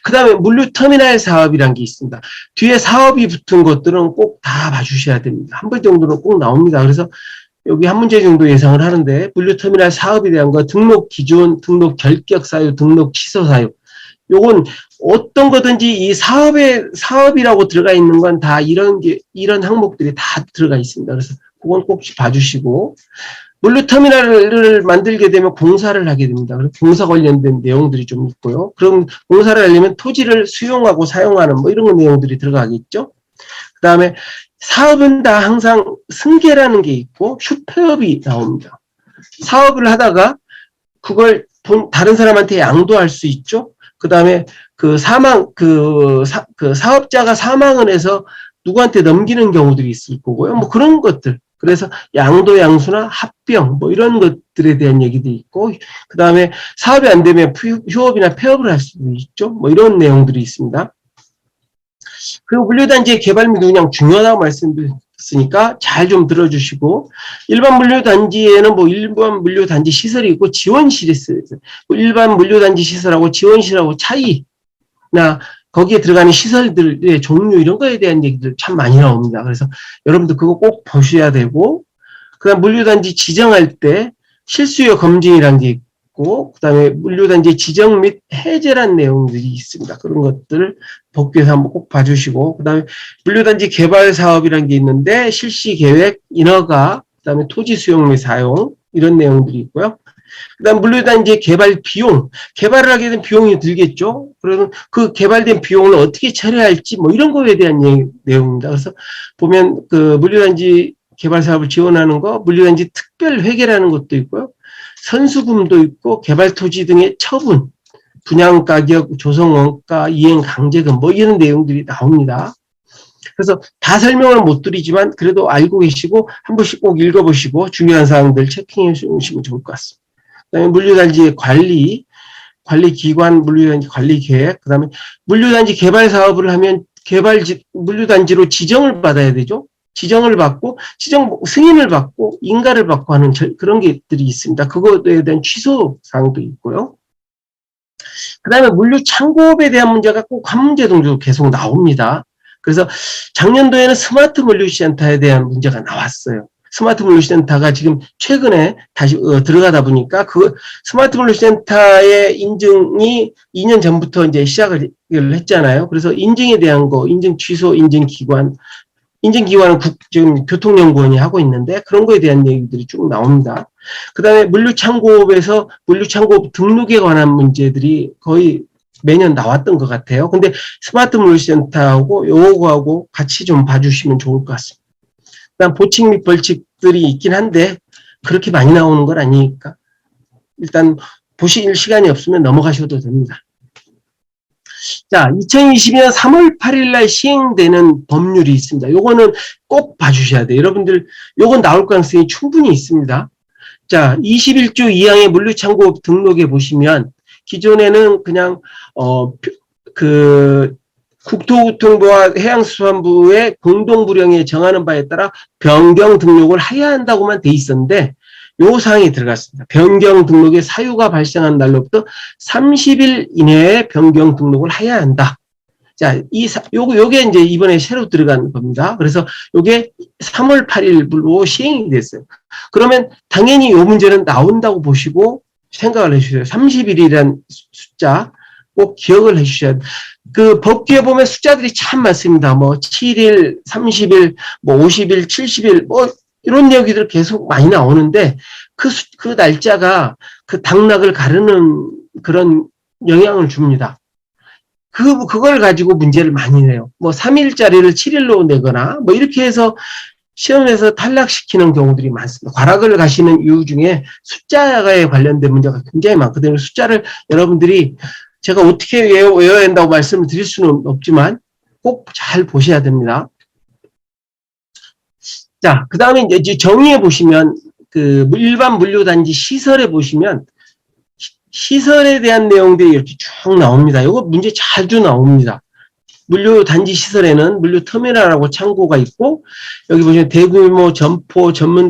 그 다음에 물류터미널 사업이라는 게 있습니다. 뒤에 사업이 붙은 것들은 꼭 다 봐주셔야 됩니다. 한 번 정도는 꼭 나옵니다. 그래서 여기 한 문제 정도 예상을 하는데 물류터미널 사업에 대한 거 등록 기준, 등록 결격 사유, 등록 취소 사유 요건 어떤 거든지 이 사업이라고 들어가 있는 건 다 이런 항목들이 다 들어가 있습니다. 그래서 그건 꼭 봐주시고 물류터미널을 만들게 되면 공사를 하게 됩니다. 그래서 공사 관련된 내용들이 좀 있고요. 그럼 공사를 하려면 토지를 수용하고 사용하는 뭐 이런 내용들이 들어가겠죠. 그 다음에 사업은 다 항상 승계라는 게 있고 휴폐업이 나옵니다. 사업을 하다가 그걸 다른 사람한테 양도할 수 있죠. 그 다음에 사업자가 사망을 해서 누구한테 넘기는 경우들이 있을 거고요. 뭐 그런 것들. 그래서 양도, 양수나 합병, 뭐 이런 것들에 대한 얘기도 있고, 그 다음에 사업이 안 되면 휴업이나 폐업을 할 수도 있죠. 뭐 이런 내용들이 있습니다. 그리고 물류단지의 개발 및 운영 중요하다고 말씀드렸으니까 잘 좀 들어주시고, 일반 물류단지에는 뭐 일반 물류단지 시설이 있고 지원실이 있어요. 일반 물류단지 시설하고 지원실하고 차이나 거기에 들어가는 시설들의 종류 이런 거에 대한 얘기들 참 많이 나옵니다. 그래서 여러분들 그거 꼭 보셔야 되고 그다음 물류단지 지정할 때 실수요 검증이라는 게 있고 그다음에 물류단지 지정 및 해제란 내용들이 있습니다. 그런 것들을 복귀해서 한번 꼭 봐주시고 그다음에 물류단지 개발 사업이라는 게 있는데 실시 계획, 인허가, 그다음에 토지 수용 및 사용 이런 내용들이 있고요. 그다음 물류단지 개발 비용, 개발을 하게 된 비용이 들겠죠. 그러면 그 개발된 비용을 어떻게 처리할지 뭐 이런 거에 대한 내용입니다. 그래서 보면 그 물류단지 개발 사업을 지원하는 거, 물류단지 특별 회계라는 것도 있고요. 선수금도 있고 개발 토지 등의 처분, 분양 가격, 조성 원가, 이행 강제금 뭐 이런 내용들이 나옵니다. 그래서 다 설명을 못 드리지만 그래도 알고 계시고 한 번씩 꼭 읽어보시고 중요한 사항들 체킹해 주시면 좋을 것 같습니다. 그다음에 물류단지의 관리기관, 물류단지 관리계획, 그 다음에 물류단지 개발 사업을 하면 물류단지로 지정을 받아야 되죠. 지정을 받고, 승인을 받고, 인가를 받고 하는 그런 것들이 있습니다. 그거에 대한 취소 사항도 있고요. 그 다음에 물류창고업에 대한 문제가 꼭 한 문제 정도 계속 나옵니다. 그래서 작년도에는 스마트 물류센터에 대한 문제가 나왔어요. 스마트 물류센터가 지금 최근에 다시 들어가다 보니까 그 스마트 물류센터의 인증이 2년 전부터 이제 시작을 했잖아요. 그래서 인증에 대한 거, 인증 취소, 인증기관은 지금 교통연구원이 하고 있는데 그런 거에 대한 얘기들이 쭉 나옵니다. 그 다음에 물류창고업에서 물류창고업 등록에 관한 문제들이 거의 매년 나왔던 것 같아요. 근데 스마트 물류센터하고 요거하고 같이 좀 봐주시면 좋을 것 같습니다. 그다음 보칙 및 벌칙들이 있긴 한데 그렇게 많이 나오는 건 아니니까 일단 보실 시간이 없으면 넘어가셔도 됩니다. 자, 2022년 3월 8일 날 시행되는 법률이 있습니다. 요거는 꼭 봐주셔야 돼요. 여러분들 요건 나올 가능성이 충분히 있습니다. 자, 21조 2항의 물류창고업 등록에 보시면 기존에는 그냥 국토교통부와 해양수산부의 공동부령에 정하는 바에 따라 변경 등록을 해야 한다고만 돼 있었는데 요 사항이 들어갔습니다. 변경 등록의 사유가 발생한 날로부터 30일 이내에 변경 등록을 해야 한다. 자, 요게 이제 이번에 새로 들어간 겁니다. 그래서 요게 3월 8일로 시행이 됐어요. 그러면 당연히 요 문제는 나온다고 보시고 생각을 해주세요. 30일이라는 숫자 꼭 기억을 해주셔야 돼요. 그 법규에 보면 숫자들이 참 많습니다. 뭐 7일, 30일, 뭐 50일, 70일, 뭐 이런 얘기들 계속 많이 나오는데 그 날짜가 그 당락을 가르는 그런 영향을 줍니다. 그걸 가지고 문제를 많이 내요. 뭐 3일짜리를 7일로 내거나 뭐 이렇게 해서 시험에서 탈락시키는 경우들이 많습니다. 과락을 가시는 이유 중에 숫자에 관련된 문제가 굉장히 많거든요. 숫자를 여러분들이 제가 어떻게 외워야 한다고 말씀을 드릴 수는 없지만 꼭 잘 보셔야 됩니다. 자, 그 다음에 이제 정의해 보시면 그 일반 물류단지 시설에 보시면 시설에 대한 내용들이 이렇게 쭉 나옵니다. 이거 문제 자주 나옵니다. 물류단지 시설에는 물류터미널하고 창고가 있고 여기 보시면 대규모 점포 전문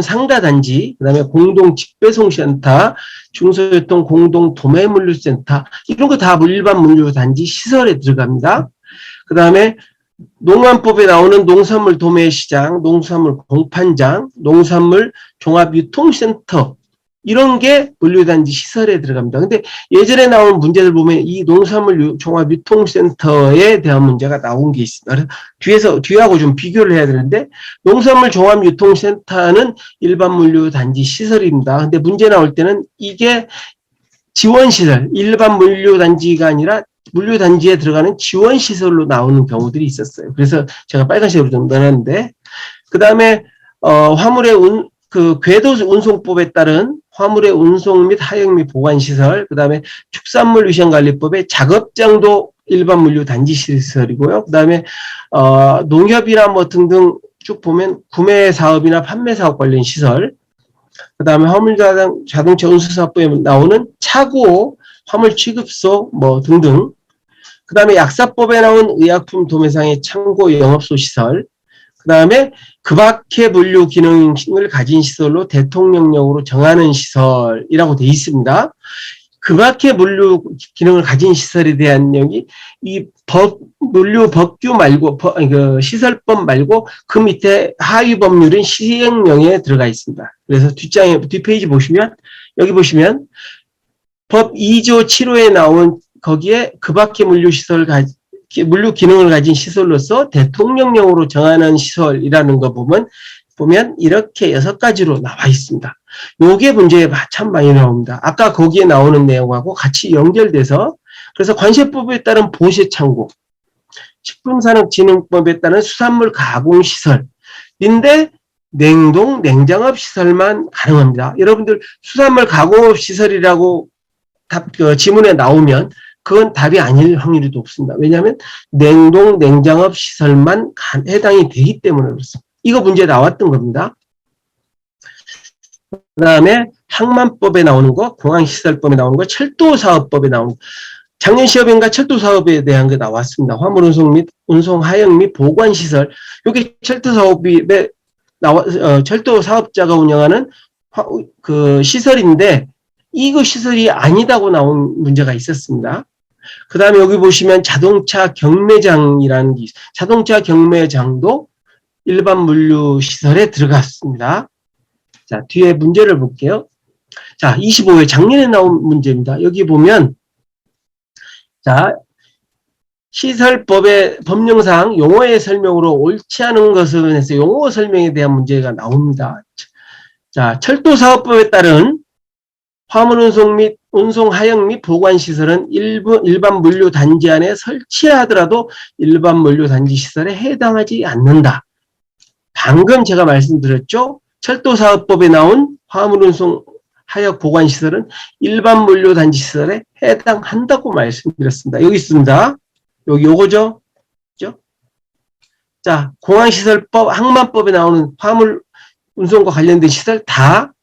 상가단지, 그 다음에 공동 직배송센터, 중소유통 공동 도매물류센터 이런 거 다 일반 물류단지 시설에 들어갑니다. 그 다음에 농안법에 나오는 농산물 도매시장, 농산물 공판장, 농산물 종합유통센터 이런 게 물류단지 시설에 들어갑니다. 근데 예전에 나온 문제들 보면 이 농산물 종합유통센터에 대한 문제가 나온 게 있습니다. 그래서 뒤하고 좀 비교를 해야 되는데 농산물 종합유통센터는 일반 물류단지 시설입니다. 근데 문제 나올 때는 이게 지원시설, 일반 물류단지가 아니라 물류단지에 들어가는 지원시설로 나오는 경우들이 있었어요. 그래서 제가 빨간색으로 좀 넣었는데 그 다음에 화물의 궤도 운송법에 따른 화물의 운송 및 하역 및 보관시설, 그 다음에 축산물 위생관리법의 작업장도 일반 물류 단지 시설이고요. 그 다음에 농협이나 뭐 등등 쭉 보면 구매 사업이나 판매 사업 관련 시설, 그 다음에 화물 자동차 운수사업부에 나오는 차고, 화물 취급소 뭐 등등, 그 다음에 약사법에 나온 의약품 도매상의 창고 영업소 시설, 그 다음에 그 밖의 물류 기능을 가진 시설로 대통령령으로 정하는 시설이라고 되어 있습니다. 그 밖의 물류 기능을 가진 시설에 대한 내용이 이 물류 법규 말고, 시설법 말고 그 밑에 하위 법률인 시행령에 들어가 있습니다. 그래서 뒷페이지 보시면, 여기 보시면 법 2조 7호에 나온 거기에 그 밖의 물류 기능을 가진 시설로서 대통령령으로 정하는 시설이라는 거 보면 이렇게 6가지로 나와 있습니다. 요게 문제에 참 많이 나옵니다. 아까 거기에 나오는 내용하고 같이 연결돼서 그래서 관세법에 따른 보세창고, 식품산업진흥법에 따른 수산물 가공시설인데 냉동, 냉장업 시설만 가능합니다. 여러분들 수산물 가공업 시설이라고 지문에 나오면 그건 답이 아닐 확률이 높습니다. 왜냐하면 냉동, 냉장업 시설만 해당이 되기 때문에 그렇습니다. 이거 문제 나왔던 겁니다. 그 다음에 항만법에 나오는 거, 공항시설법에 나오는 거, 철도사업법에 나오는 거. 작년 시험인가 철도사업에 대한 게 나왔습니다. 화물운송 및 운송 하역 및 보관시설. 이게 철도사업에 철도 사업자가 운영하는 그 시설인데 이거 시설이 아니다고 나온 문제가 있었습니다. 그 다음에 여기 보시면 자동차 경매장이라는 게 있어요. 자동차 경매장도 일반 물류 시설에 들어갔습니다. 자, 뒤에 문제를 볼게요. 자, 25회 작년에 나온 문제입니다. 여기 보면 자, 시설법의 법령상 용어의 설명으로 옳지 않은 것을 해서 용어 설명에 대한 문제가 나옵니다. 자, 철도사업법에 따른 화물운송 및 운송 하역 및 보관시설은 일반 물류단지 안에 설치하더라도 일반 물류단지 시설에 해당하지 않는다. 방금 제가 말씀드렸죠. 철도사업법에 나온 화물운송 하역 보관시설은 일반 물류단지 시설에 해당한다고 말씀드렸습니다. 여기 있습니다. 요거죠? 그죠? 자, 공항시설법, 항만법에 나오는 화물 운송과 관련된 시설 다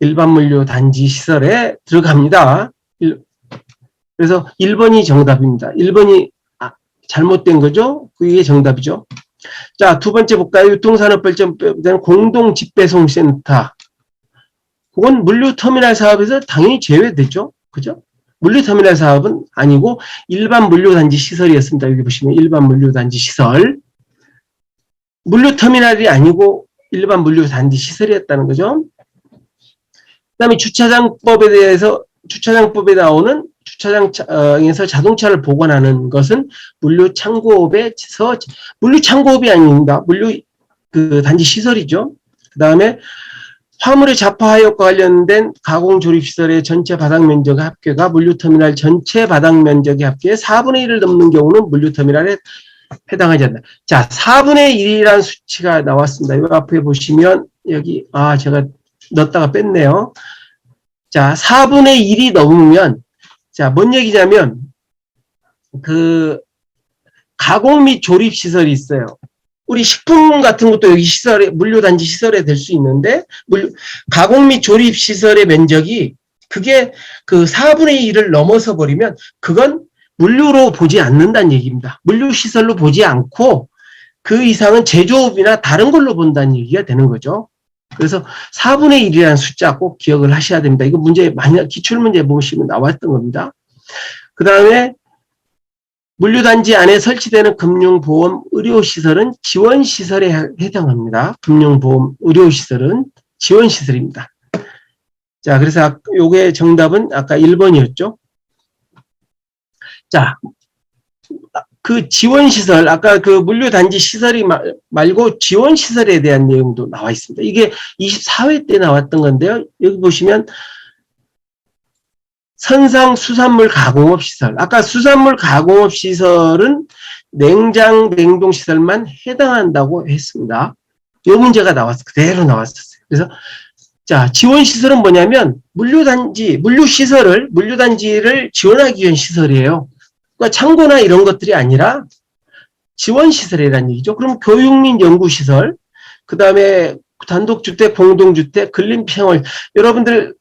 일반 물류 단지 시설에 들어갑니다. 그래서 1번이 정답입니다. 1번이 잘못된 거죠? 그게 정답이죠. 자, 두 번째 볼까요? 유통산업발전법에 공동집배송센터. 그건 물류터미널 사업에서 당연히 제외되죠. 그죠? 물류터미널 사업은 아니고 일반 물류단지 시설이었습니다. 여기 보시면 일반 물류단지 시설. 물류터미널이 아니고 일반 물류단지 시설이었다는 거죠. 그 다음에 주차장법에 나오는 주차장에서 자동차를 보관하는 것은 물류창고업이 아닙니다. 단지 시설이죠. 그 다음에 화물의 자파하역과 관련된 가공조립시설의 전체 바닥 면적의 합계가 물류터미널 전체 바닥 면적의 합계의 4분의 1을 넘는 경우는 물류터미널에 해당하지 않는다. 자, 4분의 1이라는 수치가 나왔습니다. 이 앞에 보시면 여기 제가 넣었다가 뺐네요. 자, 4분의 1이 넘으면 자, 뭔 얘기냐면 가공 및 조립 시설이 있어요. 우리 식품 같은 것도 여기 물류단지 시설에 될 수 있는데, 가공 및 조립 시설의 면적이 그게 그 4분의 1을 넘어서 버리면 그건 물류로 보지 않는다는 얘기입니다. 물류 시설로 보지 않고 그 이상은 제조업이나 다른 걸로 본다는 얘기가 되는 거죠. 그래서 4분의 1이라는 숫자 꼭 기억을 하셔야 됩니다. 이거 기출문제 보시면 나왔던 겁니다. 그 다음에 물류단지 안에 설치되는 금융보험 의료시설은 지원시설에 해당합니다. 금융보험 의료시설은 지원시설입니다. 자, 그래서 요게 정답은 아까 1번이었죠. 자, 그 지원시설, 아까 그 물류단지 시설이 말고 지원시설에 대한 내용도 나와 있습니다. 이게 24회 때 나왔던 건데요. 여기 보시면 선상 수산물 가공업 시설. 아까 수산물 가공업 시설은 냉장, 냉동 시설만 해당한다고 했습니다. 이 문제가 그대로 나왔었어요. 그래서 자, 지원 시설은 뭐냐면 물류단지를 지원하기 위한 시설이에요. 그러니까 창고나 이런 것들이 아니라 지원 시설이라는 얘기죠. 그럼 교육 및 연구 시설, 그다음에 단독주택, 공동주택, 근린생활, 여러분들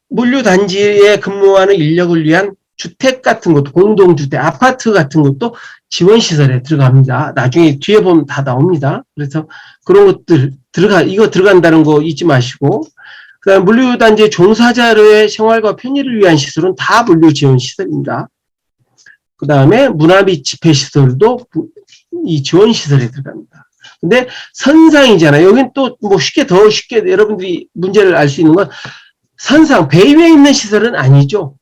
물류단지에 근무하는 인력을 위한 주택 같은 것도, 공동주택, 아파트 같은 것도 지원시설에 들어갑니다. 나중에 뒤에 보면 다 나옵니다. 그래서 그런 것들 이거 들어간다는 거 잊지 마시고, 그 다음에 물류단지 종사자의 생활과 편의를 위한 시설은 다 물류지원시설입니다. 그 다음에 문화 및 집회시설도 이 지원시설에 들어갑니다. 근데 선상이잖아요. 여긴 또 더 쉽게 여러분들이 문제를 알 수 있는 건 선상, 배 위에 있는 시설은 아니죠.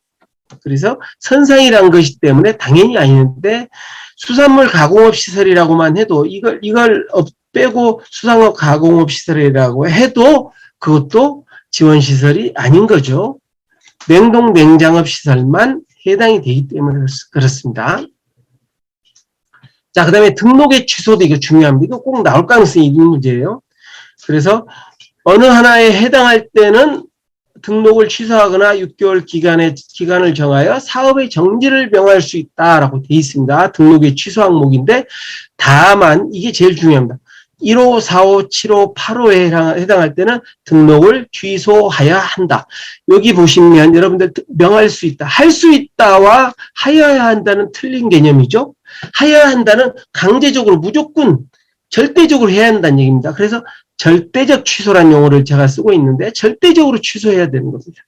그래서 선상이라는 것이기 때문에 당연히 아닌데, 수산물 가공업 시설이라고만 해도 이걸 빼고 수산업 가공업 시설이라고 해도 그것도 지원시설이 아닌 거죠. 냉동 냉장업 시설만 해당이 되기 때문에 그렇습니다. 자, 그 다음에 등록의 취소도 이거 중요합니다. 이거 꼭 나올 가능성이 있는 문제예요. 그래서 어느 하나에 해당할 때는 등록을 취소하거나 6개월 기간을 정하여 사업의 정지를 명할 수 있다라고 되어 있습니다. 등록의 취소 항목인데, 다만 이게 제일 중요합니다. 1호, 4호, 7호, 8호에 해당할 때는 등록을 취소하여야 한다. 여기 보시면 여러분들 명할 수 있다, 할 수 있다와 하여야 한다는 틀린 개념이죠. 하여야 한다는 강제적으로, 무조건, 절대적으로 해야 한다는 얘기입니다. 그래서 절대적 취소란 용어를 제가 쓰고 있는데, 절대적으로 취소해야 되는 겁니다.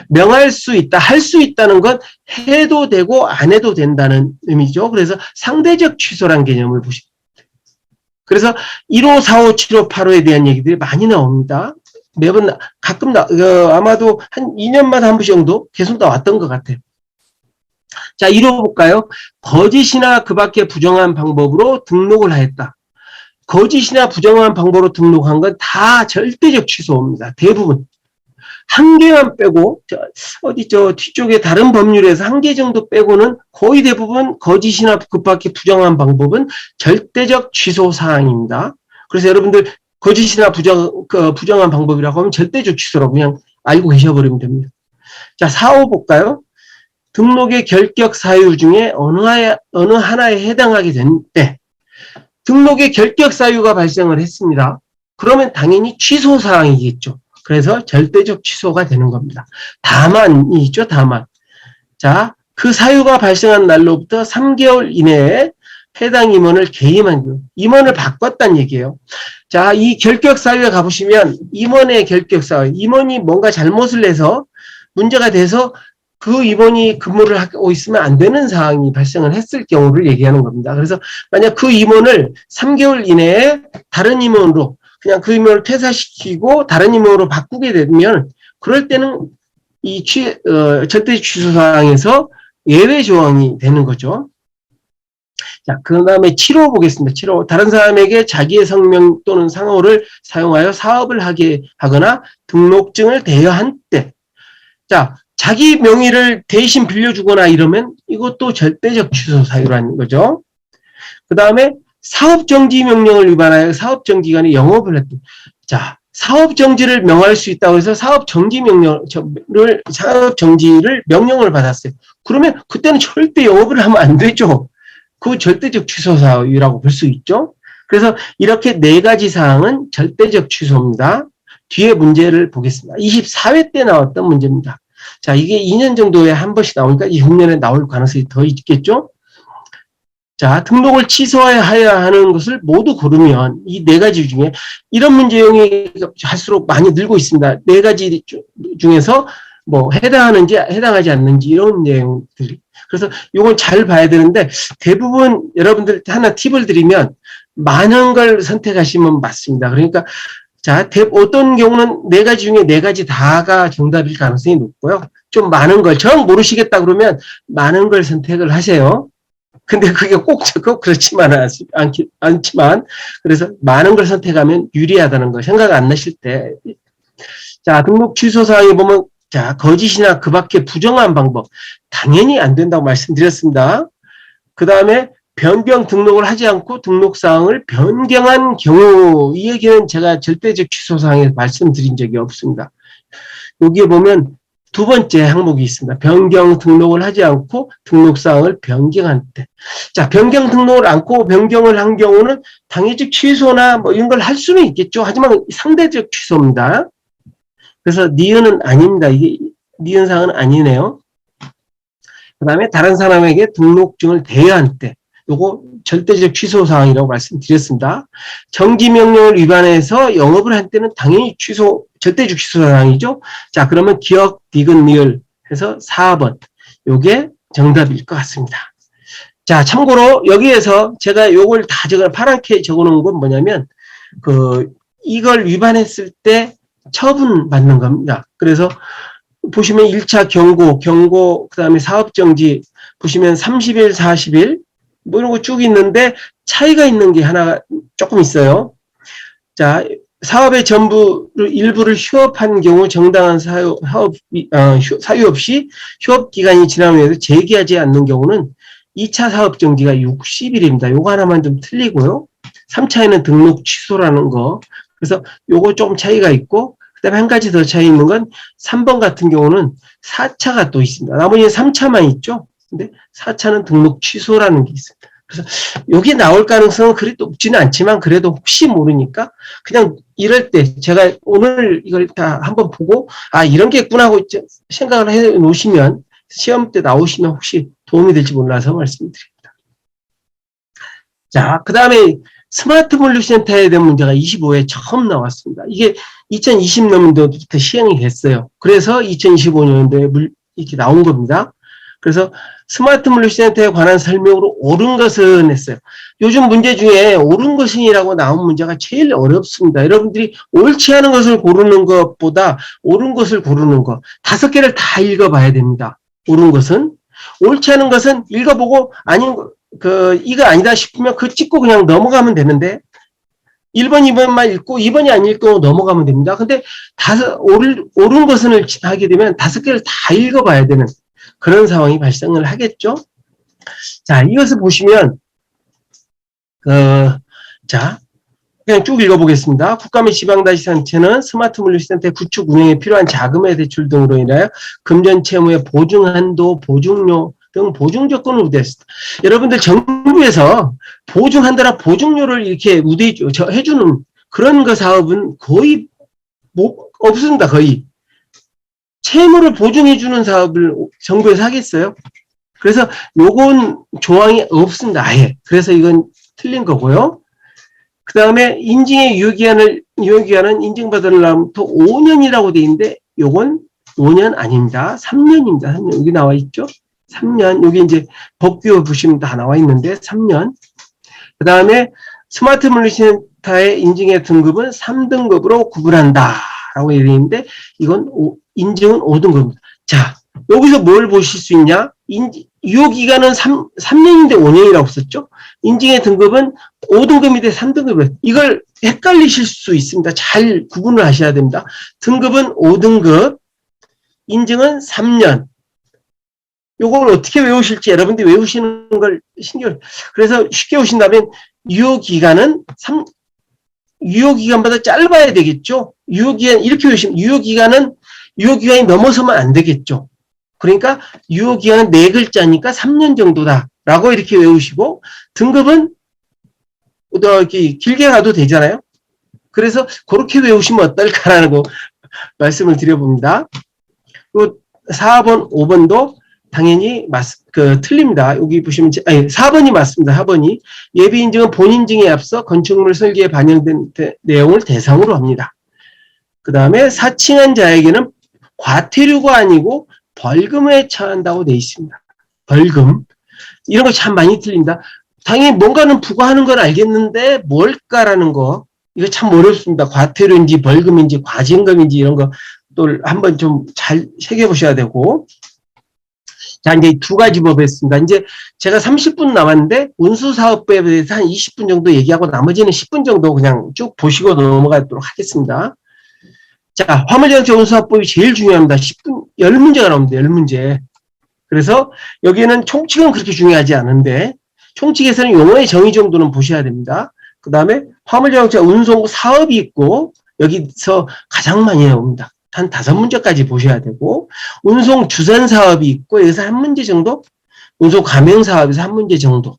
명할 수 있다, 할 수 있다는 건 해도 되고 안 해도 된다는 의미죠. 그래서 상대적 취소란 개념을 보십니다. 그래서 1호, 4호, 7호, 8호에 대한 얘기들이 많이 나옵니다. 매번 가끔 아마도 한 2년마다 한 번씩 정도 계속 나왔던 것 같아요. 자, 1호 볼까요? 거짓이나 그 밖의 부정한 방법으로 등록을 하였다. 거짓이나 부정한 방법으로 등록한 건 다 절대적 취소입니다. 대부분. 한 개만 빼고, 뒤쪽에 다른 법률에서 한 개 정도 빼고는 거의 대부분 거짓이나 그 밖의 부정한 방법은 절대적 취소 사항입니다. 그래서 여러분들 거짓이나 부정한 방법이라고 하면 절대적 취소라고 그냥 알고 계셔버리면 됩니다. 자, 4호 볼까요? 등록의 결격 사유 중에 어느 하나에 해당하게 된 때, 등록의 결격 사유가 발생을 했습니다. 그러면 당연히 취소 사항이겠죠. 그래서 절대적 취소가 되는 겁니다. 다만이 있죠, 다만. 자, 그 사유가 발생한 날로부터 3개월 이내에 해당 임원을 개임한 임원을 바꿨다는 얘기예요. 자, 이 결격 사유에 가보시면 임원의 결격 사유, 임원이 뭔가 잘못을 해서 문제가 돼서 그 임원이 근무를 하고 있으면 안 되는 상황이 발생을 했을 경우를 얘기하는 겁니다. 그래서 만약 그 임원을 3개월 이내에 다른 임원으로 그냥 그 임원을 퇴사시키고 다른 임원으로 바꾸게 되면 그럴 때는 이 절대 취소 사항에서 예외 조항이 되는 거죠. 자, 그 다음에 7호 보겠습니다. 7호. 다른 사람에게 자기의 성명 또는 상호를 사용하여 사업을 하게 하거나 등록증을 대여한 때. 자, 자기 명의를 대신 빌려주거나 이러면 이것도 절대적 취소 사유라는 거죠. 그 다음에 사업정지 명령을 위반하여 사업정기간에 영업을 했다. 자, 사업정지를 명할 수 있다고 해서 사업정지를 명령을 받았어요. 그러면 그때는 절대 영업을 하면 안 되죠. 그 절대적 취소 사유라고 볼 수 있죠. 그래서 이렇게 4가지 사항은 절대적 취소입니다. 뒤에 문제를 보겠습니다. 24회 때 나왔던 문제입니다. 자, 이게 2년 정도에 한 번씩 나오니까 6년에 나올 가능성이 더 있겠죠. 자, 등록을 취소해야 하는 것을 모두 고르면 이 4가지 중에 이런 문제 유형이 할수록 많이 늘고 있습니다. 4가지 중에서 뭐 해당하는지 해당하지 않는지 이런 내용들이. 그래서 이건 잘 봐야 되는데 대부분 여러분들 하나 팁을 드리면 많은 걸 선택하시면 맞습니다. 그러니까 자, 어떤 경우는 4가지 중에 4가지 다가 정답일 가능성이 높고요. 좀 많은 걸 정 모르시겠다 그러면 많은 걸 선택을 하세요. 근데 그게 꼭 그렇지만 않지만 그래서 많은 걸 선택하면 유리하다는 거 생각 안 나실 때. 자, 등록 취소 사항에 보면 자, 거짓이나 그 밖에 부정한 방법 당연히 안 된다고 말씀드렸습니다. 그 다음에 변경 등록을 하지 않고 등록 사항을 변경한 경우 이 얘기는 제가 절대적 취소 사항에서 말씀드린 적이 없습니다. 여기에 보면 2번째 항목이 있습니다. 변경 등록을 하지 않고 등록 사항을 변경한 때. 자, 변경 등록을 않고 변경을 한 경우는 당위적 취소나 뭐 이런 걸 할 수는 있겠죠. 하지만 상대적 취소입니다. 그래서 니은은 아닙니다. 이게 니은 사항은 아니네요. 그 다음에 다른 사람에게 등록증을 대여한 때. 요거 절대적 취소 사항이라고 말씀드렸습니다. 정지명령을 위반해서 영업을 한 때는 당연히 절대적 취소 사항이죠. 자, 그러면 기억, 디귿, 리을 해서 4번. 요게 정답일 것 같습니다. 자, 참고로 여기에서 제가 요걸 다 파랗게 적어 놓은 건 뭐냐면, 이걸 위반했을 때 처분 받는 겁니다. 그래서 보시면 1차 경고, 그 다음에 사업정지, 보시면 30일, 40일, 뭐 이런 거 쭉 있는데 차이가 있는 게 하나 조금 있어요. 자, 사업의 일부를 휴업한 경우 정당한 사유 없이 휴업 기간이 지난 후에도 재개하지 않는 경우는 2차 사업 정지가 60일입니다. 요거 하나만 좀 틀리고요. 3차에는 등록 취소라는 거. 그래서 요거 조금 차이가 있고, 그 다음에 한 가지 더 차이 있는 건 3번 같은 경우는 4차가 또 있습니다. 나머지는 3차만 있죠. 근데 4차는 등록 취소라는 게 있습니다. 그래서 여기 나올 가능성은 그리 높지는 않지만 그래도 혹시 모르니까 그냥 이럴 때 제가 오늘 이걸 다 한번 보고 이런 게 있구나 하고 생각을 해 놓으시면 시험 때 나오시면 혹시 도움이 될지 몰라서 말씀드립니다. 자, 그 다음에 스마트 물류센터에 대한 문제가 25회에 처음 나왔습니다. 이게 2020년도부터 시행이 됐어요. 그래서 2025년도에 이렇게 나온 겁니다. 그래서 스마트 물류센터에 관한 설명으로 옳은 것은 했어요. 요즘 문제 중에 옳은 것은이라고 나온 문제가 제일 어렵습니다. 여러분들이 옳지 않은 것을 고르는 것보다 옳은 것을 고르는 것 5개를 다 읽어봐야 됩니다. 옳은 것은. 옳지 않은 것은 읽어보고 이거 아니다 싶으면 그거 찍고 그냥 넘어가면 되는데 1번, 2번만 읽고 2번이 안 읽고 넘어가면 됩니다. 근데 옳은 것을 하게 되면 5개를 다 읽어봐야 되는 그런 상황이 발생을 하겠죠. 자, 이것을 보시면 자, 그냥 쭉 읽어보겠습니다. 국가 및 지방자치단체는 스마트 물류센터의 구축 운영에 필요한 자금의 대출 등으로 인하여 금전 채무의 보증 한도, 보증료 등 보증 조건을 우대했습니다. 여러분들 정부에서 보증한다라 보증료를 이렇게 해주는 그런 거 사업은 거의 없습니다. 거의. 채무를 보증해주는 사업을 정부에서 하겠어요? 그래서 요건 조항이 없습니다. 아예. 그래서 이건 틀린 거고요. 그 다음에 인증의 유효기간은 인증받으려면 또 5년이라고 돼 있는데 요건 5년 아닙니다. 3년입니다. 3년. 여기 나와 있죠? 3년. 여기 이제 법규 보시면 다 나와 있는데 3년. 그 다음에 스마트 물류센터의 인증의 등급은 3등급으로 구분한다. 라고 되어 있는데 이건 인증은 5등급입니다. 자, 여기서 뭘 보실 수 있냐? 유효기간은 3년인데 5년이라고 썼죠? 인증의 등급은 5등급인데 3등급이에요. 이걸 헷갈리실 수 있습니다. 잘 구분을 하셔야 됩니다. 등급은 5등급, 인증은 3년. 요걸 어떻게 외우실지 여러분들이 외우시는 걸 그래서 쉽게 오신다면 유효기간보다 짧아야 되겠죠? 이렇게 외우시면 유효기간이 넘어서면 안 되겠죠? 그러니까 유효기간은 4글자니까 3년 정도다. 라고 이렇게 외우시고, 등급은 이렇게 길게 가도 되잖아요? 그래서 그렇게 외우시면 어떨까라는 거 말씀을 드려봅니다. 그리고 4번, 5번도 당연히 틀립니다. 여기 보시면, 4번이 맞습니다. 4번이. 예비 인증은 본인증에 앞서 건축물 설계에 반영된 내용을 대상으로 합니다. 그 다음에 사칭한 자에게는 과태료가 아니고 벌금에 처한다고 되어 있습니다. 벌금. 이런 거 참 많이 틀립니다. 당연히 뭔가는 부과하는 건 알겠는데 뭘까라는 거. 이거 참 어렵습니다. 과태료인지 벌금인지 과징금인지 이런 거 또 한번 좀 잘 새겨보셔야 되고. 자, 이제 2가지 법 했습니다. 이제 제가 30분 남았는데 운수사업부에 대해서 한 20분 정도 얘기하고 나머지는 10분 정도 그냥 쭉 보시고 넘어가도록 하겠습니다. 자, 화물연체 운수사업법이 제일 중요합니다. 10문제가 나옵니다. 10문제. 그래서 여기는 총칙은 그렇게 중요하지 않은데 총칙에서는 용어의 정의 정도는 보셔야 됩니다. 그 다음에 화물자동차 운송 사업이 있고 여기서 가장 많이 나옵니다. 한 5문제까지 보셔야 되고 운송 주선 사업이 있고 여기서 1문제 정도 운송 가맹 사업에서 1문제 정도.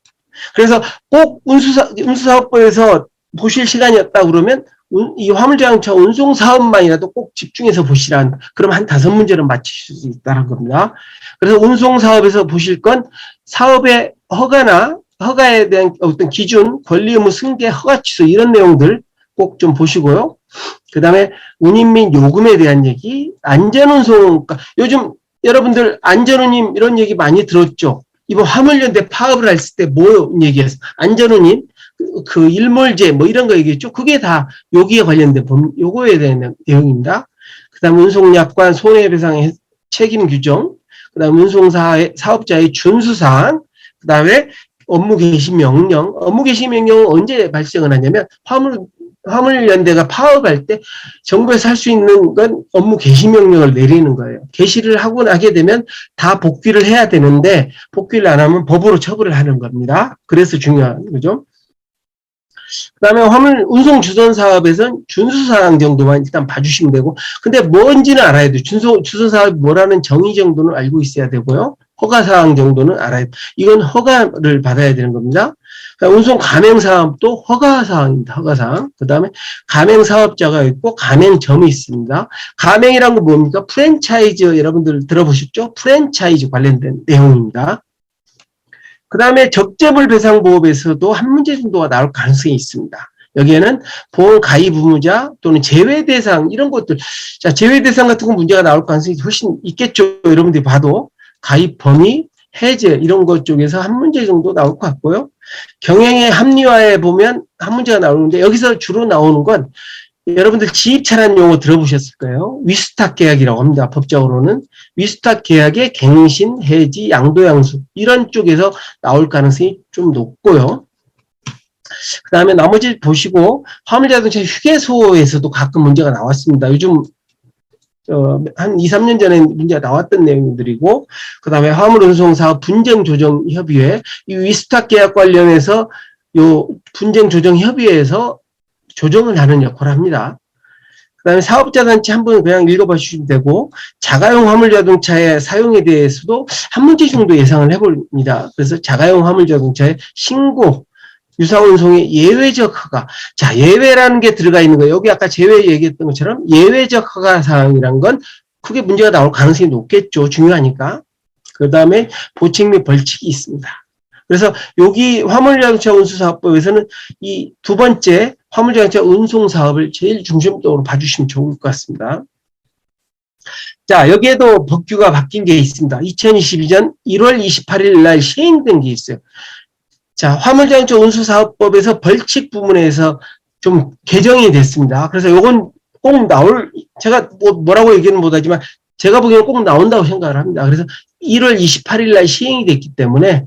그래서 꼭 운수사업부에서 보실 시간이 없다 그러면 이 화물자동차 운송 사업만이라도 꼭 집중해서 보시란 그럼 한 5문제는 맞추실 수 있다는 겁니다. 그래서 운송 사업에서 보실 건 사업의 허가에 대한 어떤 기준, 권리 의무 승계, 허가 취소 이런 내용들 꼭 좀 보시고요. 그 다음에 운임 및 요금에 대한 얘기, 안전운송, 요즘 여러분들 안전운임 이런 얘기 많이 들었죠? 이번 화물연대 파업을 했을 때 뭐 얘기했어? 안전운임, 그 일몰제 뭐 이런 거 얘기했죠? 그게 다 여기에 관련된 요거에 대한 내용입니다. 그 다음 운송약관 손해배상 책임 규정, 그 다음 운송사업자의 준수사항, 그 다음에 업무 개시 명령. 업무 개시 명령은 언제 발생을 하냐면 화물연대가 파업할 때 정부에서 할 수 있는 건 업무 개시 명령을 내리는 거예요. 개시를 하고 나게 되면 다 복귀를 해야 되는데 복귀를 안 하면 법으로 처벌을 하는 겁니다. 그래서 중요한 거죠. 그 다음에 운송 주선 사업에서는 준수사항 정도만 일단 봐주시면 되고 근데 뭔지는 알아야 돼요. 주선 사업이 뭐라는 정의 정도는 알고 있어야 되고요. 허가사항 정도는 알아야 돼요. 이건 허가를 받아야 되는 겁니다. 그러니까 운송 가맹사업도 허가사항입니다. 허가사항. 그 다음에 가맹사업자가 있고 가맹점이 있습니다. 가맹이란 건 뭡니까? 프랜차이즈 여러분들 들어보셨죠? 프랜차이즈 관련된 내용입니다. 그 다음에 적재물배상보험에서도 1문제 정도가 나올 가능성이 있습니다. 여기에는 보험 가입 의무자 또는 제외대상 이런 것들. 자, 제외대상 같은 건 문제가 나올 가능성이 훨씬 있겠죠. 여러분들이 봐도. 가입 범위, 해제 이런 것 쪽에서 1문제 정도 나올 것 같고요. 경영의 합리화에 보면 1문제가 나오는데 여기서 주로 나오는 건 여러분들 지입차라는 용어 들어보셨을 거예요. 위스탁 계약이라고 합니다. 법적으로는. 위스탁 계약의 갱신, 해지, 양도양수 이런 쪽에서 나올 가능성이 좀 높고요. 그 다음에 나머지 보시고 화물자동차 휴게소에서도 가끔 문제가 나왔습니다. 요즘 한 2, 3년 전에 문제가 나왔던 내용들이고 그 다음에 화물운송사업 분쟁조정협의회 이 위스탁 계약 관련해서 요 분쟁조정협의회에서 조정을 하는 역할을 합니다. 그 다음에 사업자단체 한번 그냥 읽어봐 주시면 되고 자가용 화물자동차의 사용에 대해서도 1문제 정도 예상을 해봅니다. 그래서 자가용 화물자동차의 신고 유사운송의 예외적 허가. 자, 예외라는 게 들어가 있는 거예요. 여기 아까 제외 얘기했던 것처럼 예외적 허가 사항이란 건 크게 문제가 나올 가능성이 높겠죠. 중요하니까. 그 다음에 보칙 및 벌칙이 있습니다. 그래서 여기 화물자동차 운수사업법에서는 이 두 번째 화물자동차 운송사업을 제일 중심적으로 봐주시면 좋을 것 같습니다. 자, 여기에도 법규가 바뀐 게 있습니다. 2022년 1월 28일 날 시행된 게 있어요. 자, 화물자동차 운수사업법에서 벌칙 부분에서 좀 개정이 됐습니다. 그래서 요건 꼭 제가 뭐라고 얘기는 못하지만 제가 보기에는 꼭 나온다고 생각을 합니다. 그래서 1월 28일 날 시행이 됐기 때문에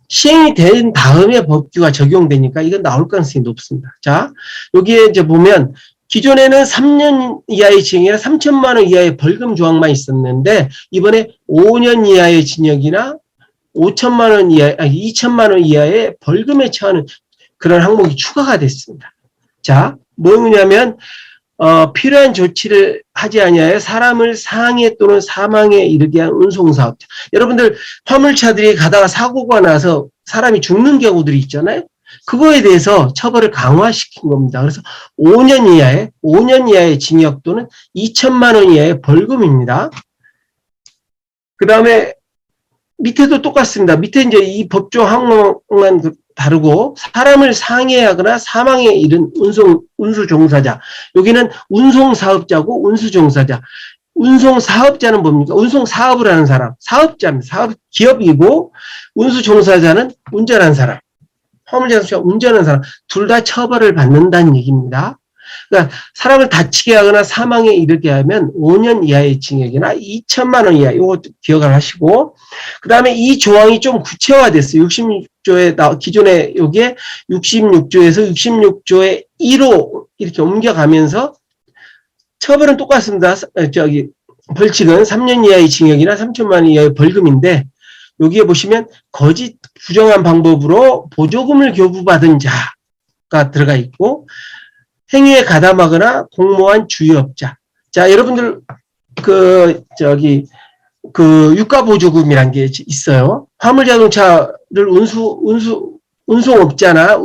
시행이 된 다음에 법규가 적용되니까 이건 나올 가능성이 높습니다. 자, 여기에 이제 보면 기존에는 3년 이하의 징역이나 3천만 원 이하의 벌금 조항만 있었는데 이번에 5년 이하의 징역이나 5천만 원 이하, 2천만 원 이하의 벌금에 처하는 그런 항목이 추가가 됐습니다. 자, 뭐냐면 필요한 조치를 하지 아니하여 사람을 상해 또는 사망에 이르게 한 운송사업자. 여러분들 화물차들이 가다가 사고가 나서 사람이 죽는 경우들이 있잖아요. 그거에 대해서 처벌을 강화시킨 겁니다. 그래서 5년 이하의 징역 또는 2천만 원 이하의 벌금입니다. 그 다음에 밑에도 똑같습니다. 밑에 이제 이 법조 항목만 다르고 사람을 상해하거나 사망에 이른 운수 종사자. 여기는 운송 사업자고 운수 종사자. 운송 사업자는 뭡니까? 운송 사업을 하는 사람. 사업자입니다. 사업 기업이고 운수 종사자는 운전하는 사람. 화물자동차 운전하는 사람. 둘 다 처벌을 받는다는 얘기입니다. 그러니까 사람을 다치게 하거나 사망에 이르게 하면 5년 이하의 징역이나 2천만 원 이하, 이거 기억을 하시고, 그 다음에 이 조항이 좀 구체화됐어요. 66조에, 기존에 여기에 66조에서 66조의 1호 이렇게 옮겨가면서 처벌은 똑같습니다. 벌칙은 3년 이하의 징역이나 3천만 원 이하의 벌금인데, 여기에 보시면 거짓 부정한 방법으로 보조금을 교부받은 자가 들어가 있고, 행위에 가담하거나 공모한 주유업자. 자, 여러분들, 유가보조금이란 게 있어요. 화물자동차를 운송업자나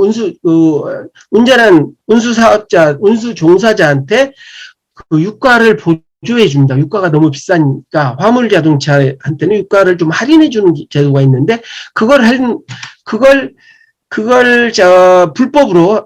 운전한 운수사업자, 운수종사자한테 그 유가를 보조해 줍니다. 유가가 너무 비싸니까 화물자동차한테는 유가를 좀 할인해 주는 제도가 있는데, 그걸 불법으로,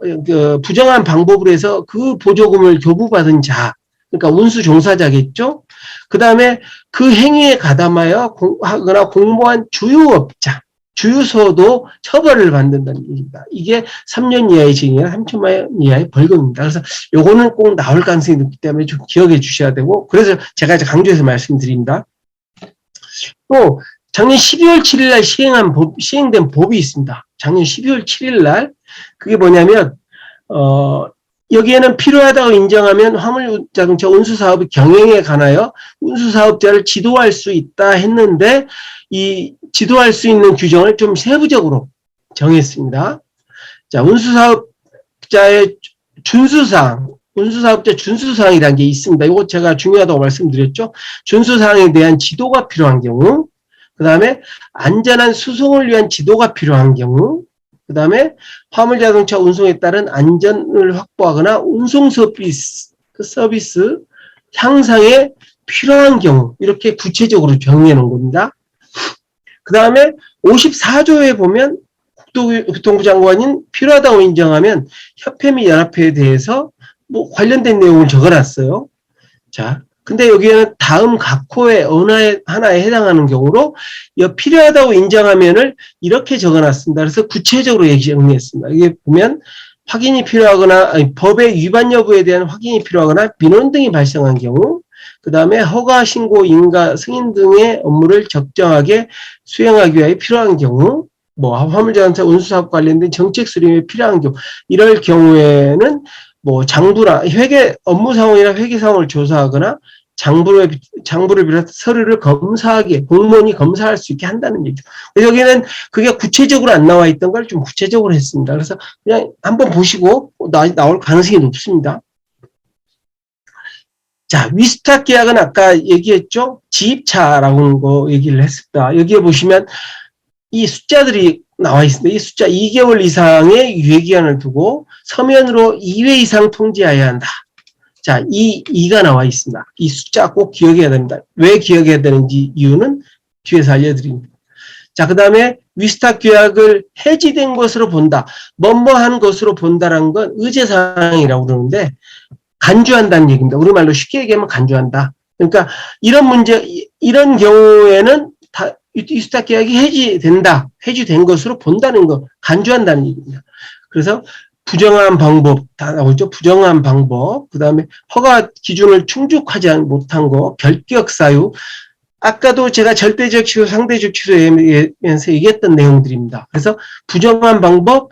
부정한 방법으로 해서 그 보조금을 교부받은 자, 그러니까 운수 종사자겠죠? 그 다음에 그 행위에 가담하여 하거나 공모한 주유업자, 주유소도 처벌을 받는다는 얘기입니다. 이게 3년 이하의 징역이나 3천만 원 이하의 벌금입니다. 그래서 요거는 꼭 나올 가능성이 높기 때문에 좀 기억해 주셔야 되고, 그래서 제가 강조해서 말씀드립니다. 또, 작년 12월 7일 날 시행된 법이 있습니다. 작년 12월 7일 날, 그게 뭐냐면, 여기에는 필요하다고 인정하면 화물자동차 운수사업의 경영에 관하여 운수사업자를 지도할 수 있다 했는데, 이 지도할 수 있는 규정을 좀 세부적으로 정했습니다. 자, 운수사업자의 준수사항, 운수사업자 준수사항이라는 게 있습니다. 이거 제가 중요하다고 말씀드렸죠. 준수사항에 대한 지도가 필요한 경우, 그 다음에 안전한 수송을 위한 지도가 필요한 경우, 그 다음에 화물자동차 운송에 따른 안전을 확보하거나 운송 서비스 향상에 필요한 경우, 이렇게 구체적으로 정해 놓은 겁니다. 그 다음에 54조에 보면 국토교통부 장관인 필요하다고 인정하면 협회 및 연합회에 대해서 뭐 관련된 내용을 적어놨어요. 자, 근데 여기에는 다음 각 호의 어느 하나에 해당하는 경우로 필요하다고 인정하면을 이렇게 적어놨습니다. 그래서 구체적으로 정리했습니다. 이게 보면 확인이 필요하거나 법의 위반 여부에 대한 확인이 필요하거나 민원 등이 발생한 경우, 그 다음에 허가, 신고, 인가, 승인 등의 업무를 적정하게 수행하기 위해 필요한 경우, 뭐 화물자동차 운수사업 관련된 정책 수립에 필요한 경우, 이럴 경우에는 뭐 장부나 업무 상황이나 회계 상황을 조사하거나 장부를 비롯해 서류를 공무원이 검사할 수 있게 한다는 얘기죠. 여기는 그게 구체적으로 안 나와 있던 걸 좀 구체적으로 했습니다. 그래서 그냥 한번 보시고 나올 가능성이 높습니다. 자, 위스탁 계약은 아까 얘기했죠? 지입차라고 하는 거 얘기를 했습니다. 여기에 보시면 이 숫자들이 나와 있습니다. 이 숫자 2개월 이상의 유예기한을 두고 서면으로 2회 이상 통지해야 한다. 자, 2가 나와 있습니다. 이 숫자 꼭 기억해야 됩니다. 왜 기억해야 되는지 이유는 뒤에서 알려드립니다. 자, 그 다음에 위스탁 계약을 해지된 것으로 본다. 뭐뭐한 것으로 본다라는 건 의제사항이라고 그러는데 간주한다는 얘기입니다. 우리말로 쉽게 얘기하면 간주한다. 그러니까 이런 문제, 이런 경우에는 다 위스탁 계약이 해지된다. 해지된 것으로 본다는 거, 간주한다는 얘기입니다. 그래서 부정한 방법, 다 나오죠. 부정한 방법. 그 다음에 허가 기준을 충족하지 못한 거, 결격 사유. 아까도 제가 절대적 취소, 상대적 취소에서 얘기했던 내용들입니다. 그래서 부정한 방법,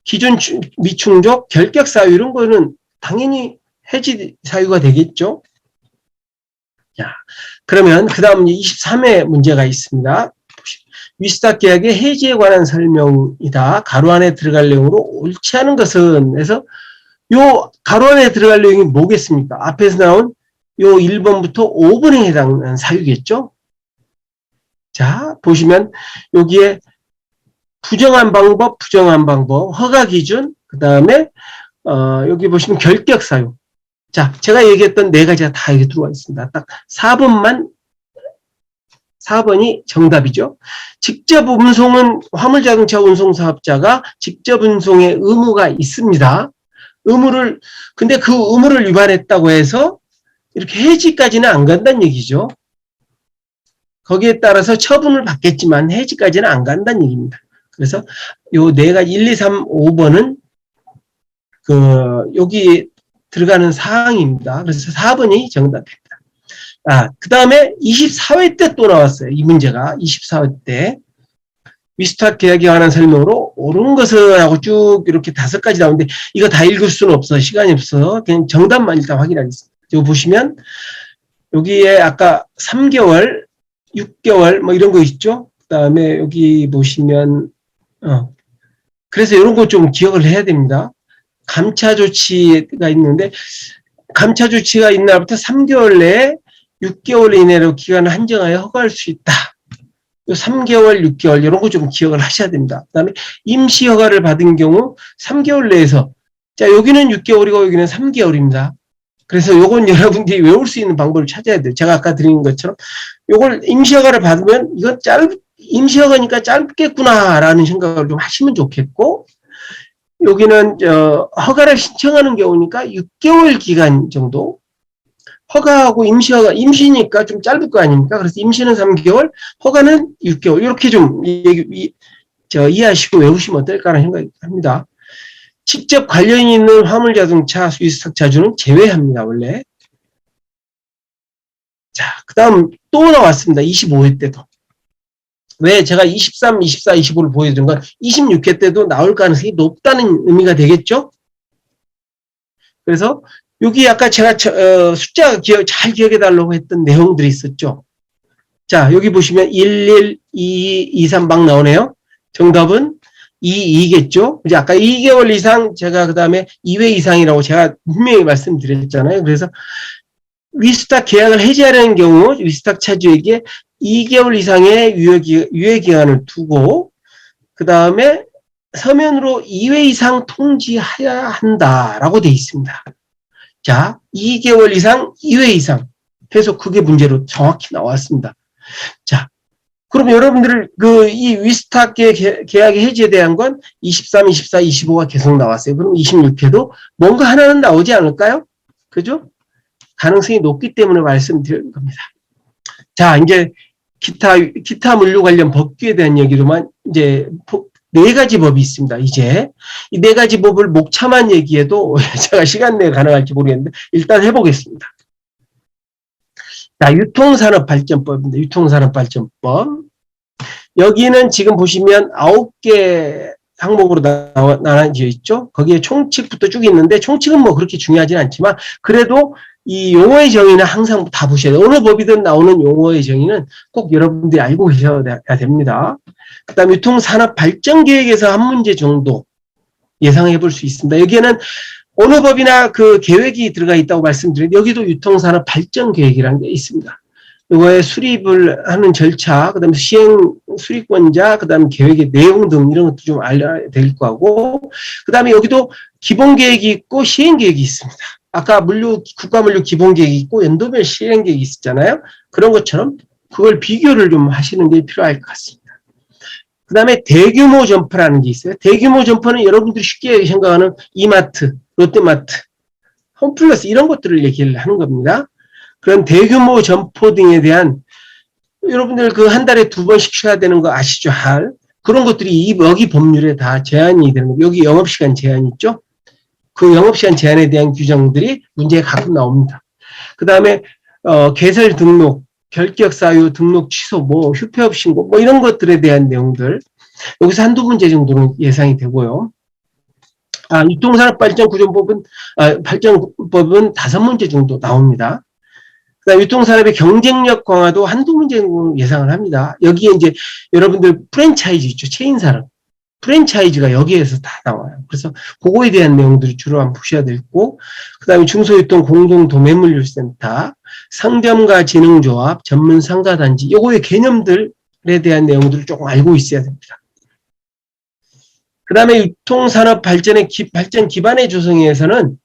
기준 미충족, 결격 사유 이런 거는 당연히 해지 사유가 되겠죠. 자, 그러면 그 다음 23회 문제가 있습니다. 위스탁 계약의 해지에 관한 설명이다. 가로 안에 들어갈 내용으로 옳지 않은 것은 해서 요 가로 안에 들어갈 내용이 뭐겠습니까? 앞에서 나온 요 1번부터 5번에 해당하는 사유겠죠? 자, 보시면 여기에 부정한 방법, 허가 기준, 그 다음에 여기 보시면 결격 사유. 자, 제가 얘기했던 네 가지가 다 여기 들어와 있습니다. 딱 4번이 정답이죠. 직접 운송은 화물자동차 운송사업자가 직접 운송의 의무가 있습니다. 근데 그 의무를 위반했다고 해서 이렇게 해지까지는 안 간다는 얘기죠. 거기에 따라서 처분을 받겠지만 해지까지는 안 간다는 얘기입니다. 그래서 요 네 가지 1, 2, 3, 5번은 여기 들어가는 사항입니다. 그래서 4번이 정답입니다. 그 다음에 24회 때 또 나왔어요. 이 문제가 24회 때 위스탁 계약에 관한 설명으로 옳은 것을 하고 쭉 이렇게 5가지 나오는데 이거 다 읽을 수는 없어. 시간이 없어. 그냥 정답만 일단 확인하겠습니다. 이거 보시면 여기에 아까 3개월, 6개월 뭐 이런 거 있죠. 그 다음에 여기 보시면 그래서 이런 거 좀 기억을 해야 됩니다. 감차 조치가 있는데 감차 조치가 있는 날부터 3개월 내에 6개월 이내로 기간을 한정하여 허가할 수 있다. 3개월, 6개월 이런 거 좀 기억을 하셔야 됩니다. 그 다음에 임시 허가를 받은 경우 3개월 내에서 자 여기는 6개월이고 여기는 3개월입니다. 그래서 요건 여러분들이 외울 수 있는 방법을 찾아야 돼요. 제가 아까 드린 것처럼 요걸 임시 허가를 받으면 이건 임시 허가니까 짧겠구나라는 생각을 좀 하시면 좋겠고 여기는 허가를 신청하는 경우니까 6개월 기간 정도 허가하고 임시허가 임시니까 좀 짧을 거 아닙니까? 그래서 임시는 3개월, 허가는 6개월 이렇게 좀 이해하시고 외우시면 어떨까라는 생각이 듭니다. 직접 관련이 있는 화물자동차 위스탁 자주는 제외합니다. 원래. 자, 그 다음 또 나왔습니다. 25회 때도. 왜 제가 23, 24, 25를 보여드린 건 26회 때도 나올 가능성이 높다는 의미가 되겠죠? 그래서 여기 아까 제가 숫자 잘 기억해달라고 했던 내용들이 있었죠? 자, 여기 보시면 11, 22, 23 막 나오네요. 정답은 2겠죠? 이제 아까 2개월 이상 제가 그 다음에 2회 이상이라고 제가 분명히 말씀드렸잖아요. 그래서 위스탁 계약을 해지하려는 경우 위스탁 차주에게 2개월 이상의 유예기간을 두고 그 다음에 서면으로 2회 이상 통지해야 한다라고 되어 있습니다. 자, 2개월 이상, 2회 이상 해서 그게 문제로 정확히 나왔습니다. 자, 그럼 여러분들 이 위스탁 계약의 해지에 대한 건 23, 24, 25가 계속 나왔어요. 그럼 26회도 뭔가 하나는 나오지 않을까요? 그죠? 가능성이 높기 때문에 말씀드리는 겁니다. 자, 이제 기타 물류 관련 법규에 대한 얘기로만 이제 4가지 법이 있습니다. 이제 이 4가지 법을 목차만 얘기해도 제가 시간 내에 가능할지 모르겠는데 일단 해보겠습니다. 자, 유통산업발전법입니다. 유통산업발전법. 여기는 지금 보시면 9개 항목으로 나눠져 있죠. 거기에 총칙부터 쭉 있는데 총칙은 뭐 그렇게 중요하진 않지만 그래도 이 용어의 정의는 항상 다 보셔야 돼요. 어느 법이든 나오는 용어의 정의는 꼭 여러분들이 알고 계셔야 됩니다. 그 다음 유통산업발전계획에서 한 문제 정도 예상해 볼 수 있습니다. 여기에는 어느 법이나 그 계획이 들어가 있다고 말씀드렸는데 여기도 유통산업발전계획이라는 게 있습니다. 이거에 수립을 하는 절차, 그 다음에 시행 수립권자, 그 다음에 계획의 내용 등 이런 것도 좀 알려야 될 거고, 그 다음에 여기도 기본계획이 있고 시행계획이 있습니다. 아까 국가물류 기본계획이 있고 연도별 시행계획이 있었잖아요. 그런 것처럼 그걸 비교를 좀 하시는 게 필요할 것 같습니다. 그 다음에 대규모 점포라는 게 있어요. 대규모 점포는 여러분들이 쉽게 생각하는 이마트, 롯데마트, 홈플러스 이런 것들을 얘기를 하는 겁니다. 그런 대규모 점포 등에 대한 여러분들 그 한 달에 2번씩 쉬어야 되는 거 아시죠? 그런 것들이 여기 법률에 다 제한이 되는 거예요. 여기 영업시간 제한 있죠? 그 영업시간 제한에 대한 규정들이 문제에 가끔 나옵니다. 그 다음에 개설 등록, 결격 사유, 등록 취소, 휴폐업 신고, 이런 것들에 대한 내용들 여기서 한두 문제 정도는 예상이 되고요. 유통산업발전구조법은 발전법은 5문제 정도 나옵니다. 그다음 유통산업의 경쟁력 강화도 한두 문제 정도 예상을 합니다. 여기에 이제 여러분들 프랜차이즈 있죠, 체인산업. 프랜차이즈가 여기에서 다 나와요. 그래서 그거에 대한 내용들을 주로 한번 보셔야 되고, 그 다음에 중소유통 공동도매물류센터, 상점가 진흥조합, 전문 상가단지, 요거의 개념들에 대한 내용들을 조금 알고 있어야 됩니다. 그 다음에 유통산업 발전 기반의 조성에서는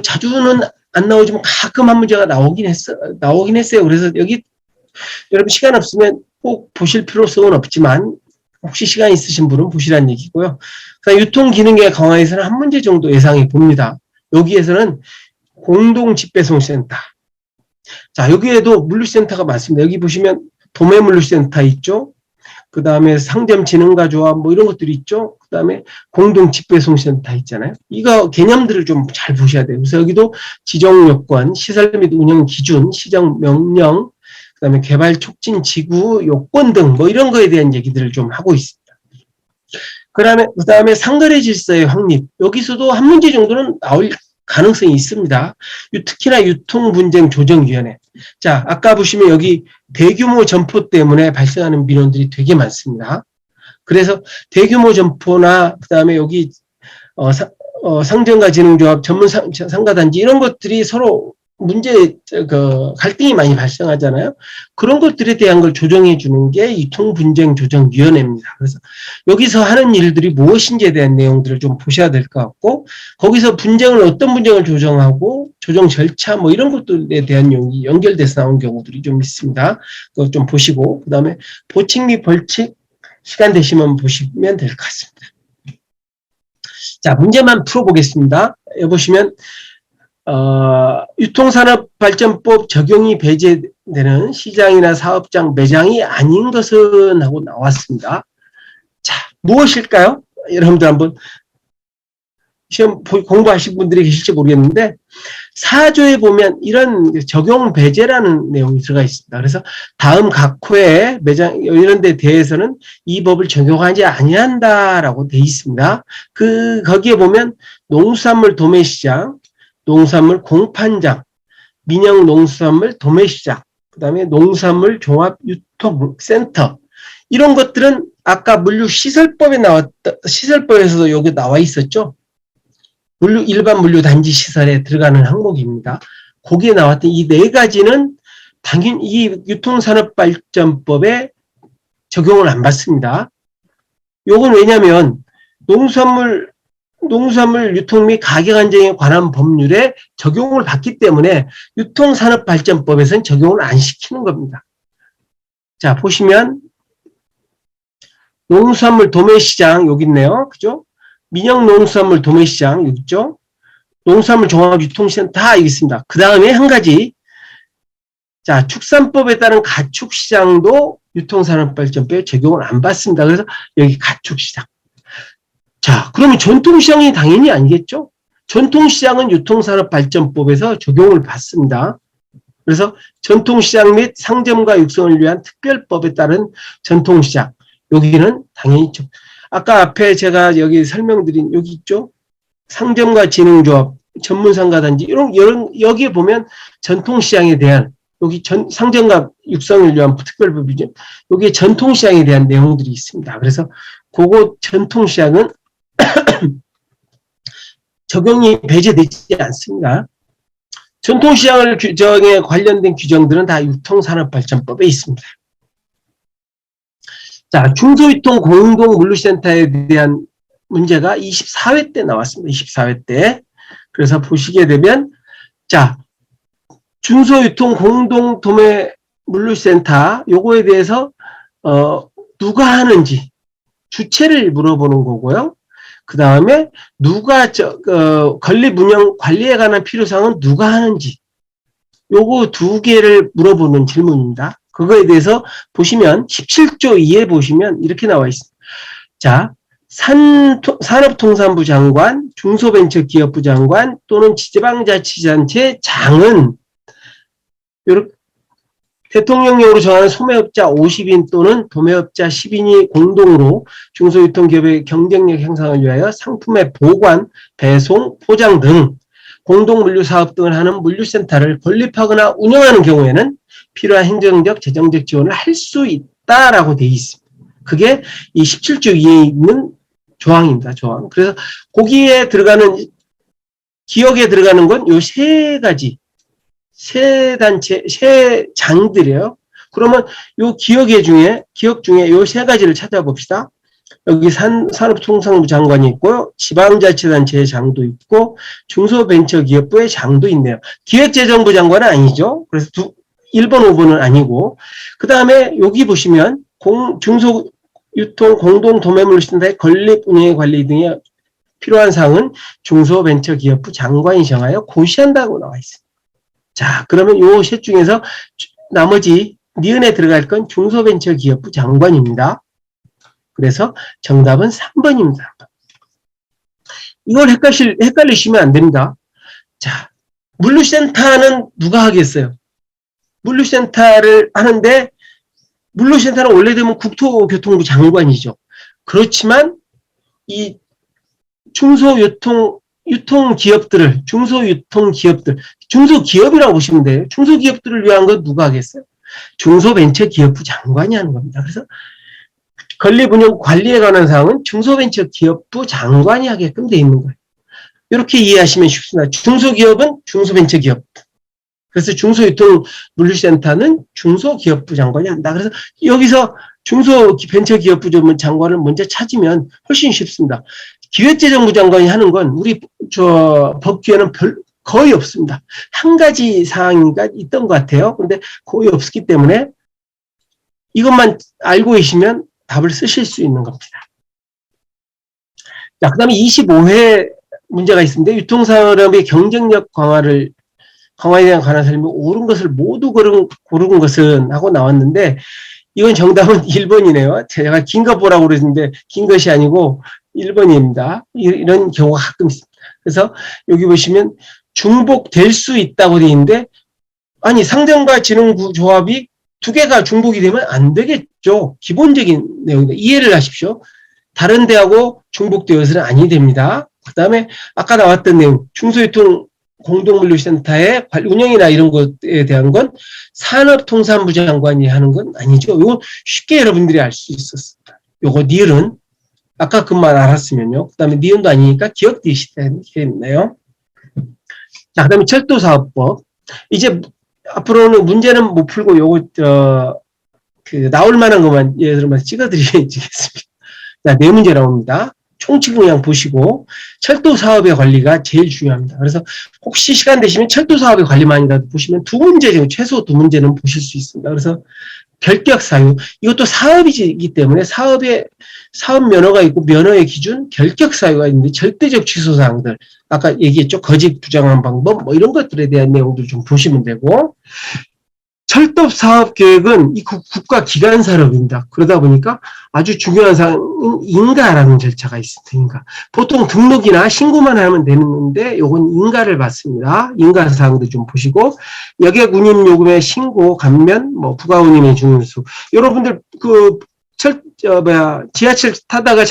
자주는 안 나오지만 가끔 한 문제가 나오긴 했어요. 그래서 여기 여러분 시간 없으면 꼭 보실 필요성은 없지만 혹시 시간 있으신 분은 보시라는 얘기고요. 유통기능의 강화에서는 한 문제 정도 예상이 봅니다. 여기에서는 공동집배송센터. 자, 여기에도 물류센터가 많습니다. 여기 보시면 도매물류센터 있죠. 그 다음에 상점진흥가 조합 이런 것들이 있죠. 그 다음에 공동집배송센터 있잖아요. 이거 개념들을 좀 잘 보셔야 돼요. 그래서 여기도 지정요건, 시설 및 운영 기준, 시정 명령, 그 다음에 개발 촉진 지구 요건 등 이런 거에 대한 얘기들을 좀 하고 있습니다. 그 다음에 상거래 질서의 확립. 여기서도 한 문제 정도는 나올 가능성이 있습니다. 특히나 유통분쟁조정위원회. 자, 아까 보시면 여기 대규모 점포 때문에 발생하는 민원들이 되게 많습니다. 그래서 대규모 점포나 그 다음에 여기 상점가 진흥조합, 전문 상가단지 이런 것들이 서로 갈등이 많이 발생하잖아요. 그런 것들에 대한 걸 조정해 주는 게 유통분쟁조정위원회입니다. 그래서 여기서 하는 일들이 무엇인지에 대한 내용들을 좀 보셔야 될 것 같고, 거기서 어떤 분쟁을 조정하고, 조정 절차 이런 것들에 대한 내용이 연결돼서 나온 경우들이 좀 있습니다. 그거 좀 보시고, 그 다음에 보칙 및 벌칙, 시간 되시면 보시면 될 것 같습니다. 자, 문제만 풀어보겠습니다. 여기 보시면, 유통산업발전법 적용이 배제되는 시장이나 사업장, 매장이 아닌 것은 하고 나왔습니다. 자, 무엇일까요? 여러분들 한번 시험 공부하신 분들이 계실지 모르겠는데 4조에 보면 이런 적용 배제라는 내용이 들어가 있습니다. 그래서 다음 각 호의 매장 이런 데 대해서는 이 법을 적용하지 아니한다라고 돼 있습니다. 거기에 보면 농수산물 도매시장, 농산물 공판장, 민영 농수산물 도매시장, 그 다음에 농산물 종합유통센터 이런 것들은 아까 물류시설법에 시설법에서도 여기 나와 있었죠. 일반 물류단지 시설에 들어가는 항목입니다. 거기에 나왔던 이 4가지는 당연히 이 유통산업발전법에 적용을 안 받습니다. 요건 왜냐하면 농수산물 유통 및 가격 안정에 관한 법률에 적용을 받기 때문에 유통산업발전법에서는 적용을 안 시키는 겁니다. 자, 보시면 농수산물 도매시장 여기 있네요. 그죠? 민영 농수산물 도매시장 여기 있죠? 농수산물 종합유통시장 다 여기 있습니다. 그 다음에 한 가지, 자, 축산법에 따른 가축시장도 유통산업발전법에 적용을 안 받습니다. 그래서 여기 가축시장. 자, 그러면 전통시장이 당연히 아니겠죠? 전통시장은 유통산업발전법에서 적용을 받습니다. 그래서 전통시장 및 상점가 육성을 위한 특별법에 따른 전통시장, 여기는 당연히 아까 앞에 제가 여기 설명드린 여기 있죠? 상점가 진흥조합, 전문상가단지 여기에 보면 전통시장에 대한 여기 상점가 육성을 위한 특별법이죠. 여기에 전통시장에 대한 내용들이 있습니다. 그래서 그거 전통시장은 적용이 배제되지 않습니다. 전통시장을 규정에 관련된 규정들은 다 유통산업발전법에 있습니다. 자, 중소유통 공동물류센터에 대한 문제가 24회 때 나왔습니다. 24회 때. 그래서 보시게 되면, 자, 중소유통 공동도매 물류센터 요거에 대해서 누가 하는지 주체를 물어보는 거고요. 그 다음에 누가 건립 운영 관리에 관한 필요사항은 누가 하는지 요거 두 개를 물어보는 질문입니다. 그거에 대해서 보시면 17조 2에 보시면 이렇게 나와 있습니다. 자, 산업통상부 장관, 중소벤처기업부 장관 또는 지방자치단체 장은 대통령령으로 정하는 소매업자 50인 또는 도매업자 10인이 공동으로 중소유통기업의 경쟁력 향상을 위하여 상품의 보관, 배송, 포장 등 공동물류사업 등을 하는 물류센터를 건립하거나 운영하는 경우에는 필요한 행정적, 재정적 지원을 할 수 있다라고 되어 있습니다. 그게 이 17조 2에 있는 조항입니다. 조항. 그래서 거기에 들어가는 기억에 들어가는 건 요 세 가지 세 단체 세 장들이에요. 그러면 요 기억 중에 요 세 가지를 찾아봅시다. 여기 산업통상부 장관이 있고요. 지방자치단체의 장도 있고 중소벤처기업부의 장도 있네요. 기획재정부 장관은 아니죠. 그래서 1번, 5번은 아니고 그 다음에 여기 보시면 중소유통 공동도매물류센터의 건립, 운영, 관리 등의 필요한 사항은 중소벤처기업부 장관이 정하여 고시한다고 나와 있습니다. 자, 그러면 요 셋 중에서 나머지 니은에 들어갈 건 중소벤처기업부 장관입니다. 그래서 정답은 3번입니다. 이걸 헷갈리시면 안 됩니다. 자, 물류센터는 누가 하겠어요? 물류센터를 하는데 물류센터는 원래되면 국토교통부 장관이죠. 그렇지만 이 유통기업들, 중소기업이라고 보시면 돼요. 중소기업들을 위한 건 누가 하겠어요? 중소벤처기업부 장관이 하는 겁니다. 그래서 건립, 운영, 관리에 관한 사항은 중소벤처기업부 장관이 하게끔 되어 있는 거예요. 이렇게 이해하시면 쉽습니다. 중소기업은 중소벤처기업. 그래서 중소유통물류센터는 중소기업부 장관이 한다. 그래서 여기서 중소벤처기업부 장관을 먼저 찾으면 훨씬 쉽습니다. 기획재정부 장관이 하는 건 우리 법규에는 거의 없습니다. 한 가지 사항이가 있던 것 같아요. 근데 거의 없기 때문에 이것만 알고 계시면 답을 쓰실 수 있는 겁니다. 자, 그 다음에 25회 문제가 있습니다. 유통산업의 경쟁력 강화에 대한 관한 설명이 옳은 것을 모두 고른 것은 하고 나왔는데 이건 정답은 1번이네요. 제가 긴 거 보라고 그랬는데 긴 것이 아니고 1번입니다. 이런 경우가 가끔 있습니다. 그래서 여기 보시면 중복될 수 있다고 되어 있는데 아니 상정과 진흥조합이 두 개가 중복이 되면 안 되겠죠. 기본적인 내용입니다. 이해를 하십시오. 다른 데하고 중복되어서는 아니 됩니다. 그 다음에 아까 나왔던 내용 중소유통 공동물류센터의 운영이나 이런 것에 대한 건 산업통상부 장관이 하는 건 아니죠. 이건 쉽게 여러분들이 알 수 있었습니다. 요거 니을은 아까 그 말 알았으면요. 그 다음에 니은도 아니니까 기억되시겠네요. 자, 그 다음에 철도사업법. 이제 앞으로는 문제는 못 풀고 요거 나올 만한 것만 예를 들면 찍어드리겠습니다. 자, 네 문제 나옵니다. 총칙 그냥 보시고 철도 사업의 관리가 제일 중요합니다. 그래서 혹시 시간 되시면 철도 사업의 관리만이라도 보시면 두 문제 정도, 최소 두 문제는 보실 수 있습니다. 그래서 결격 사유, 이것도 사업이기 때문에 사업 면허가 있고 면허의 기준, 결격 사유가 있는데 절대적 취소 사항들, 아까 얘기했죠. 거짓 부정한 방법, 뭐 이런 것들에 대한 내용들 좀 보시면 되고, 철도 사업 계획은 이 국가 기관 산업입니다. 그러다 보니까 아주 중요한 사항은 인가라는 절차가 있습니다. 보통 등록이나 신고만 하면 되는데 요건 인가를 받습니다. 인가 사항도 좀 보시고 여객 운임 요금의 신고, 감면, 뭐 부가 운임의 중수. 여러분들 지하철 타다가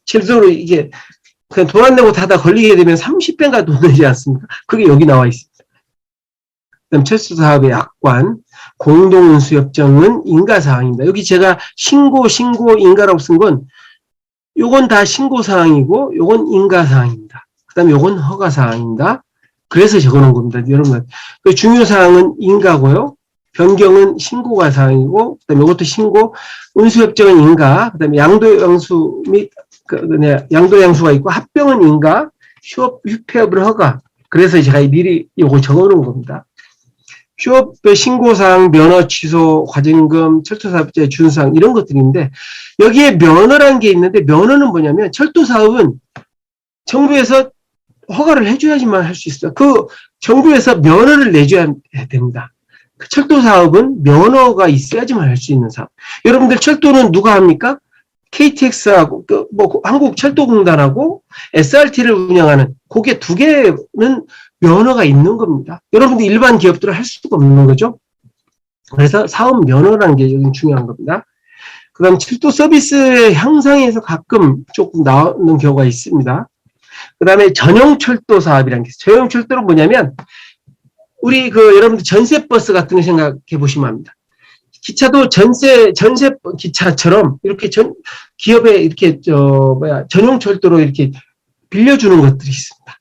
제대로 이게 그냥 돈 안 내고 타다 걸리게 되면 30배인가 돈 내지 않습니까? 그게 여기 나와 있습니다. 그다음 철도 사업의 약관, 공동운수협정은 인가사항입니다. 여기 제가 신고, 인가라고 쓴 건 요건 다 신고사항이고 요건 인가사항입니다. 그 다음에 요건 허가사항입니다. 그래서 적어놓은 겁니다. 여러분, 그 중요사항은 인가고요. 변경은 신고가 사항이고 그 다음에 요것도 신고, 운수협정은 인가, 그 다음에 양도양수 및 양도양수가 있고 합병은 인가, 휴폐업을 허가. 그래서 제가 미리 요거 적어놓은 겁니다. 휴업의 신고사항, 면허 취소, 과징금, 철도사업자의 준수사항 이런 것들인데 여기에 면허라는 게 있는데 면허는 뭐냐면 철도사업은 정부에서 허가를 해줘야지만 할 수 있어요. 그 정부에서 면허를 내줘야 됩니다. 그 철도사업은 면허가 있어야지만 할 수 있는 사업. 여러분들 철도는 누가 합니까? KTX하고 뭐 한국철도공단하고 SRT를 운영하는 그게 두 개는 면허가 있는 겁니다. 여러분들 일반 기업들은 할 수가 없는 거죠. 그래서 사업 면허라는 게 여기 중요한 겁니다. 그 다음 철도 서비스의 향상에서 가끔 조금 나오는 경우가 있습니다. 그 다음에 전용 철도 사업이라는 게 있어요. 전용 철도는 뭐냐면 우리 여러분들 전세버스 같은 거 생각해 보시면 합니다. 기차도 전세 기차처럼 이렇게 기업에 이렇게 전용 철도로 이렇게 빌려주는 것들이 있습니다.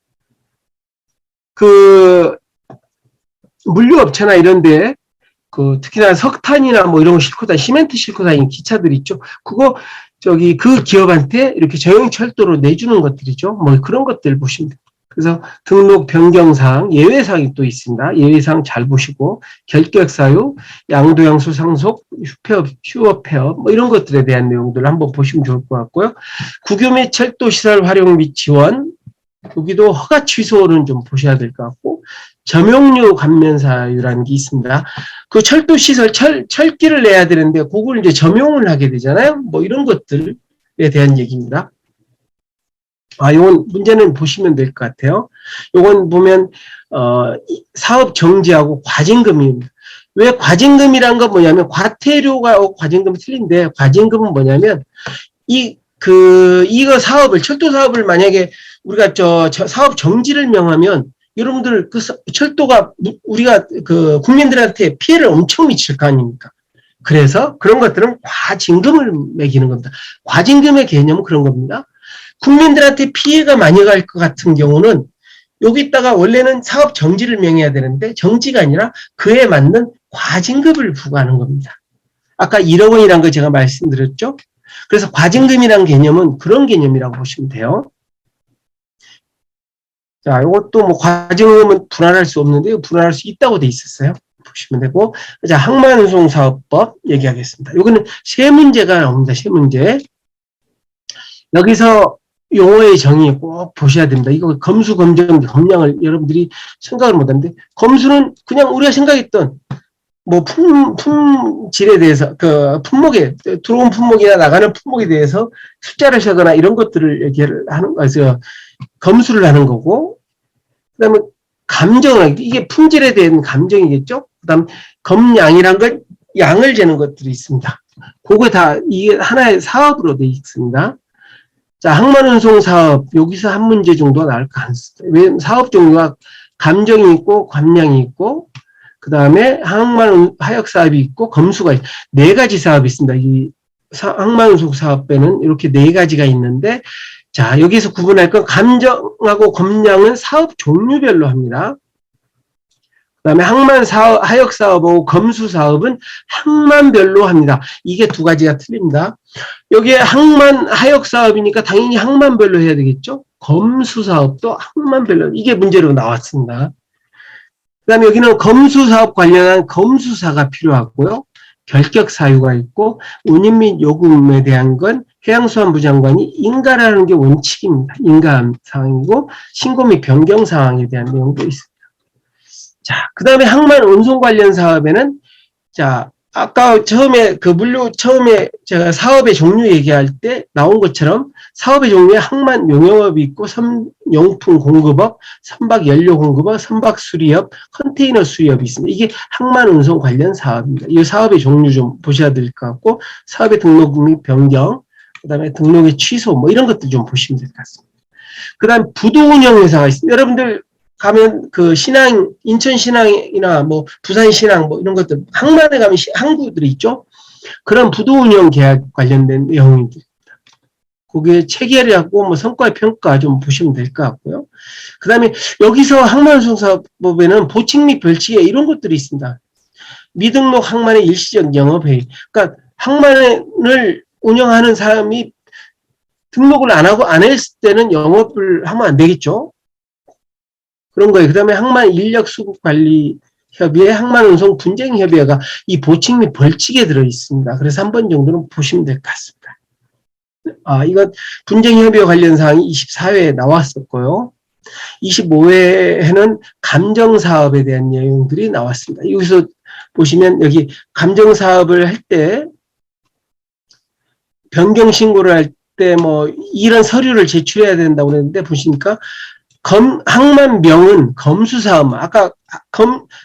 물류업체나 이런데 특히나 석탄이나 뭐 이런 거 싣고 다니는 시멘트 싣고 다니는 기차들 있죠. 그 기업한테 이렇게 전용 철도로 내주는 것들이죠. 뭐 그런 것들 보시면 됩니다. 그래서 등록 변경사항, 예외사항이 또 있습니다. 예외사항 잘 보시고 결격사유, 양도양수 상속, 휴업폐업 뭐 이런 것들에 대한 내용들을 한번 보시면 좋을 것 같고요. 국유 및 철도시설 활용 및 지원, 여기도 허가 취소는 좀 보셔야 될 것 같고 점용료 감면사유라는 게 있습니다. 그 철도시설, 철기를 내야 되는데 그걸 이제 점용을 하게 되잖아요. 뭐 이런 것들에 대한 얘기입니다. 요건 문제는 보시면 될 것 같아요. 요건 보면 사업 정지하고 과징금입니다. 왜 과징금이란 건 뭐냐면 과태료가 과징금이 틀린데 과징금은 뭐냐면 이거 사업을 철도 사업을 만약에 우리가 사업 정지를 명하면 여러분들 철도가 우리가 국민들한테 피해를 엄청 미칠 거 아닙니까? 그래서 그런 것들은 과징금을 매기는 겁니다. 과징금의 개념은 그런 겁니다. 국민들한테 피해가 많이 갈 것 같은 경우는 여기다가 원래는 사업 정지를 명해야 되는데 정지가 아니라 그에 맞는 과징금을 부과하는 겁니다. 아까 1억 원이라는 거 제가 말씀드렸죠? 그래서 과징금이라는 개념은 그런 개념이라고 보시면 돼요. 자, 이것도 뭐 과징금은 불안할 수 없는데 불안할 수 있다고 돼 있었어요. 보시면 되고. 자, 항만운송사업법 얘기하겠습니다. 이거는 세 문제가 나옵니다. 세 문제. 여기서 용어의 정의 꼭 보셔야 됩니다. 이거 검수, 검정, 검량을 여러분들이 생각을 못하는데 검수는 그냥 우리가 생각했던 뭐 품질에 대해서 품목에 들어온 품목이나 나가는 품목에 대해서 숫자를 세거나 이런 것들을 얘기를 하는 거에서 검수를 하는 거고 그다음에 감정 이게 품질에 대한 감정이겠죠. 그다음 검량이란 건 양을 재는 것들이 있습니다. 그거 다 이게 하나의 사업으로 되어 있습니다. 자, 항만운송 사업 여기서 한 문제 정도 나올 것 같습니다. 왜냐하면 사업 종류가 감정이 있고 감량이 있고 그 다음에 하역 사업이 있고 검수가 있고 네 가지 사업이 있습니다. 이 항만운송 사업에는 이렇게 네 가지가 있는데 자 여기서 구분할 건 감정하고 검량은 사업 종류별로 합니다. 그 다음에 하역 사업하고 검수 사업은 항만별로 합니다. 이게 두 가지가 틀립니다. 여기에 하역 사업이니까 당연히 항만별로 해야 되겠죠. 검수 사업도 항만별로 이게 문제로 나왔습니다. 그 다음에 여기는 검수 사업 관련한 검수사가 필요하고요. 결격 사유가 있고 운임 및 요금에 대한 건 해양수산부 장관이 인가라는 게 원칙입니다. 인가한 사항이고 신고 및 변경 사항에 대한 내용도 있습니다. 자, 그 다음에 항만 운송 관련 사업에는 자 아까 처음에 처음에 제가 사업의 종류 얘기할 때 나온 것처럼 사업의 종류에 항만 용역업이 있고 선용품 공급업, 선박 연료 공급업, 선박 수리업, 컨테이너 수리업이 있습니다. 이게 항만 운송 관련 사업입니다. 이 사업의 종류 좀 보셔야 될 것 같고 사업의 등록 및 변경, 그다음에 등록의 취소 뭐 이런 것들 좀 보시면 될 것 같습니다. 그다음 부도 운영 회사가 있습니다. 여러분들 가면 인천 신항이나 뭐 부산 신항 뭐 이런 것들 항만에 가면 항구들이 있죠. 그런 부도 운영 계약 관련된 내용입니다. 거기에 체계하고 뭐 성과 평가 좀 보시면 될 것 같고요. 그다음에 여기서 항만운송사업법에는 보칙 및 벌칙에 이런 것들이 있습니다. 미등록 항만의 일시적 영업회의. 그러니까 항만을 운영하는 사람이 등록을 안 했을 때는 영업을 하면 안 되겠죠. 그런 거예요. 그 다음에 항만 인력 수급 관리 협의회, 항만운송 분쟁협의회가 이 보칙 및 벌칙에 들어 있습니다. 그래서 3번 정도는 보시면 될 것 같습니다. 이건 분쟁협의회 관련 사항이 24회에 나왔었고요. 25회에는 감정사업에 대한 내용들이 나왔습니다. 여기서 보시면 여기 감정사업을 할 때 변경신고를 할 때 뭐 이런 서류를 제출해야 된다고 그랬는데 보시니까 항만명은 검수사업, 아까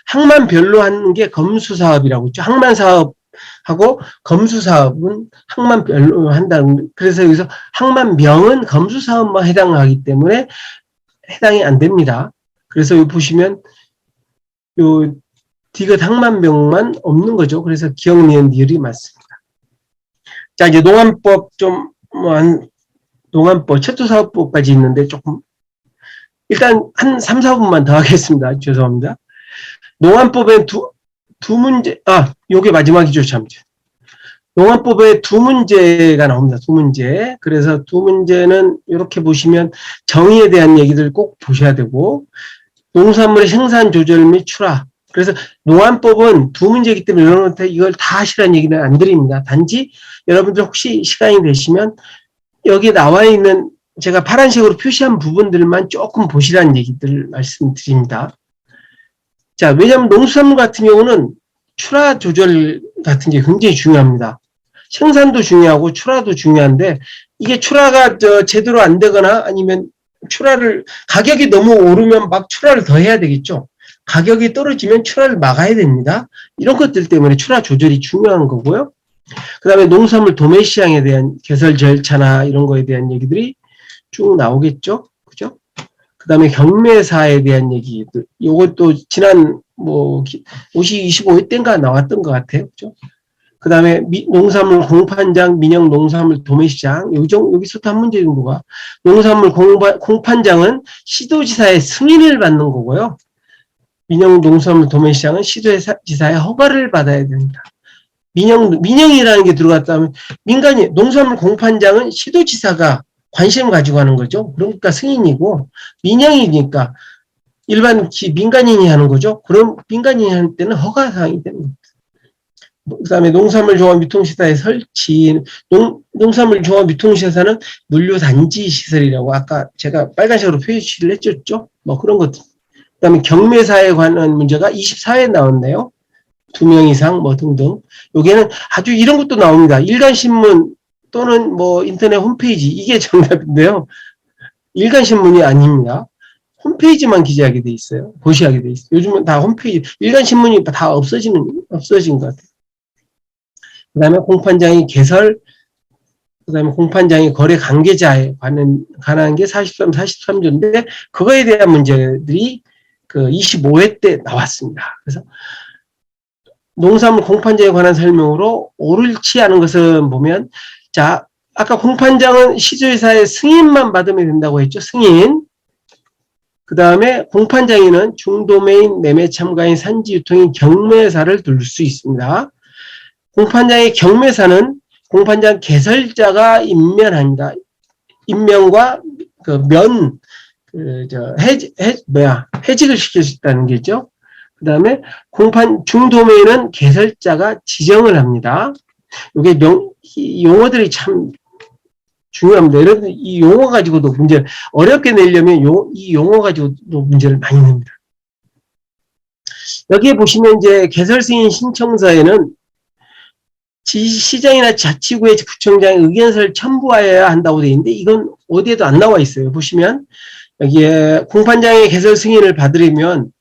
항만별로 하는 게 검수사업이라고 했죠. 항만사업하고 검수사업은 항만별로 한다는, 그래서 여기서 항만명은 검수사업만 해당하기 때문에 해당이 안 됩니다. 그래서 여기 보시면 요 디귿 항만명만 없는 거죠. 그래서 기억, 니은, 니을이 맞습니다. 자, 이제 농안법 농안법, 최초사업법까지 있는데 조금 일단 한 3, 4분만 더 하겠습니다. 죄송합니다. 농안법에 두 문제, 요게 마지막이죠, 참. 농안법에 두 문제가 나옵니다. 두 문제. 그래서 두 문제는 이렇게 보시면 정의에 대한 얘기들 꼭 보셔야 되고, 농산물의 생산 조절 및 출하. 그래서 농안법은 두 문제이기 때문에 여러분한테 이걸 다 하시라는 얘기는 안 드립니다. 단지 여러분들 혹시 시간이 되시면 여기 나와 있는 제가 파란색으로 표시한 부분들만 조금 보시라는 얘기들을 말씀드립니다. 자, 왜냐하면 농수산물 같은 경우는 출하 조절 같은 게 굉장히 중요합니다. 생산도 중요하고 출하도 중요한데 이게 출하가 제대로 안 되거나 아니면 가격이 너무 오르면 막 출하를 더 해야 되겠죠. 가격이 떨어지면 출하를 막아야 됩니다. 이런 것들 때문에 출하 조절이 중요한 거고요. 그 다음에 농산물 도매 시장에 대한 개설 절차나 이런 거에 대한 얘기들이 쭉 나오겠죠. 그죠? 그 다음에 경매사에 대한 얘기들. 요것도 지난 25회 때인가 나왔던 것 같아요. 그죠? 그 다음에 농산물 공판장, 민영 농산물 도매시장. 여기서부터 한 문제 정도가 농산물 공판장은 시도지사의 승인을 받는 거고요. 민영 농산물 도매시장은 시도지사의 허가를 받아야 됩니다. 민영이라는 게 들어갔다면 농산물 공판장은 시도지사가 관심을 가지고 하는 거죠. 그러니까 승인이고, 민영이니까 일반 민간인이 하는 거죠. 그럼 민간인이 하는 때는 허가사항이 되는 겁니다. 그 다음에 농산물 종합 유통시설의 설치, 농산물 종합 유통시설은 물류단지 시설이라고 아까 제가 빨간색으로 표시를 해줬죠. 뭐 그런 것들. 그 다음에 경매사에 관한 문제가 24회에 나왔네요. 2명 이상 뭐 등등. 여기에는 아주 이런 것도 나옵니다. 일간신문 또는 뭐 인터넷 홈페이지, 이게 정답인데요. 일간신문이 아닙니다. 홈페이지만 기재하게 돼 있어요. 고시하게 돼 있어요. 요즘은 다 홈페이지, 일간신문이 다 없어진 것 같아요. 그 다음에 공판장이 개설, 그 다음에 공판장이 거래 관계자에 관한 게 43조인데, 그거에 대한 문제들이 그 25회 때 나왔습니다. 그래서 농산물 공판장에 관한 설명으로 옳지 않은 것은 보면, 자, 아까 공판장은 시도지사의 승인만 받으면 된다고 했죠. 승인. 그 다음에 공판장에는 중도매인, 매매 참가인, 산지 유통인, 경매사를 둘 수 있습니다. 공판장의 경매사는 공판장 개설자가 임면합니다. 임명과 해직을 시킬 수 있다는 게죠. 그 다음에 중도매인은 개설자가 지정을 합니다. 이게 용어들이 참 중요합니다. 여러분, 이 용어 가지고도 어렵게 내려면 이 용어 가지고도 문제를 많이 냅니다. 여기에 보시면 이제 개설 승인 신청서에는 시장이나 자치구의 구청장의 의견서를 첨부하여야 한다고 되어 있는데 이건 어디에도 안 나와 있어요. 보시면 여기에 공판장의 개설 승인을 받으려면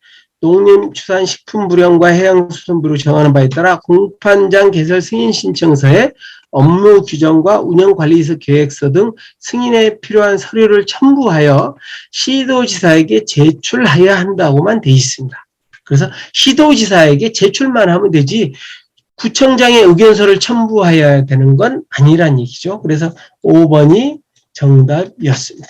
농림축산식품부령과 해양수산부로 정하는 바에 따라 공판장 개설 승인 신청서에 업무 규정과 운영관리서 계획서 등 승인에 필요한 서류를 첨부하여 시도지사에게 제출해야 한다고만 되어 있습니다. 그래서 시도지사에게 제출만 하면 되지 구청장의 의견서를 첨부해야 되는 건 아니란 얘기죠. 그래서 5번이 정답이었습니다.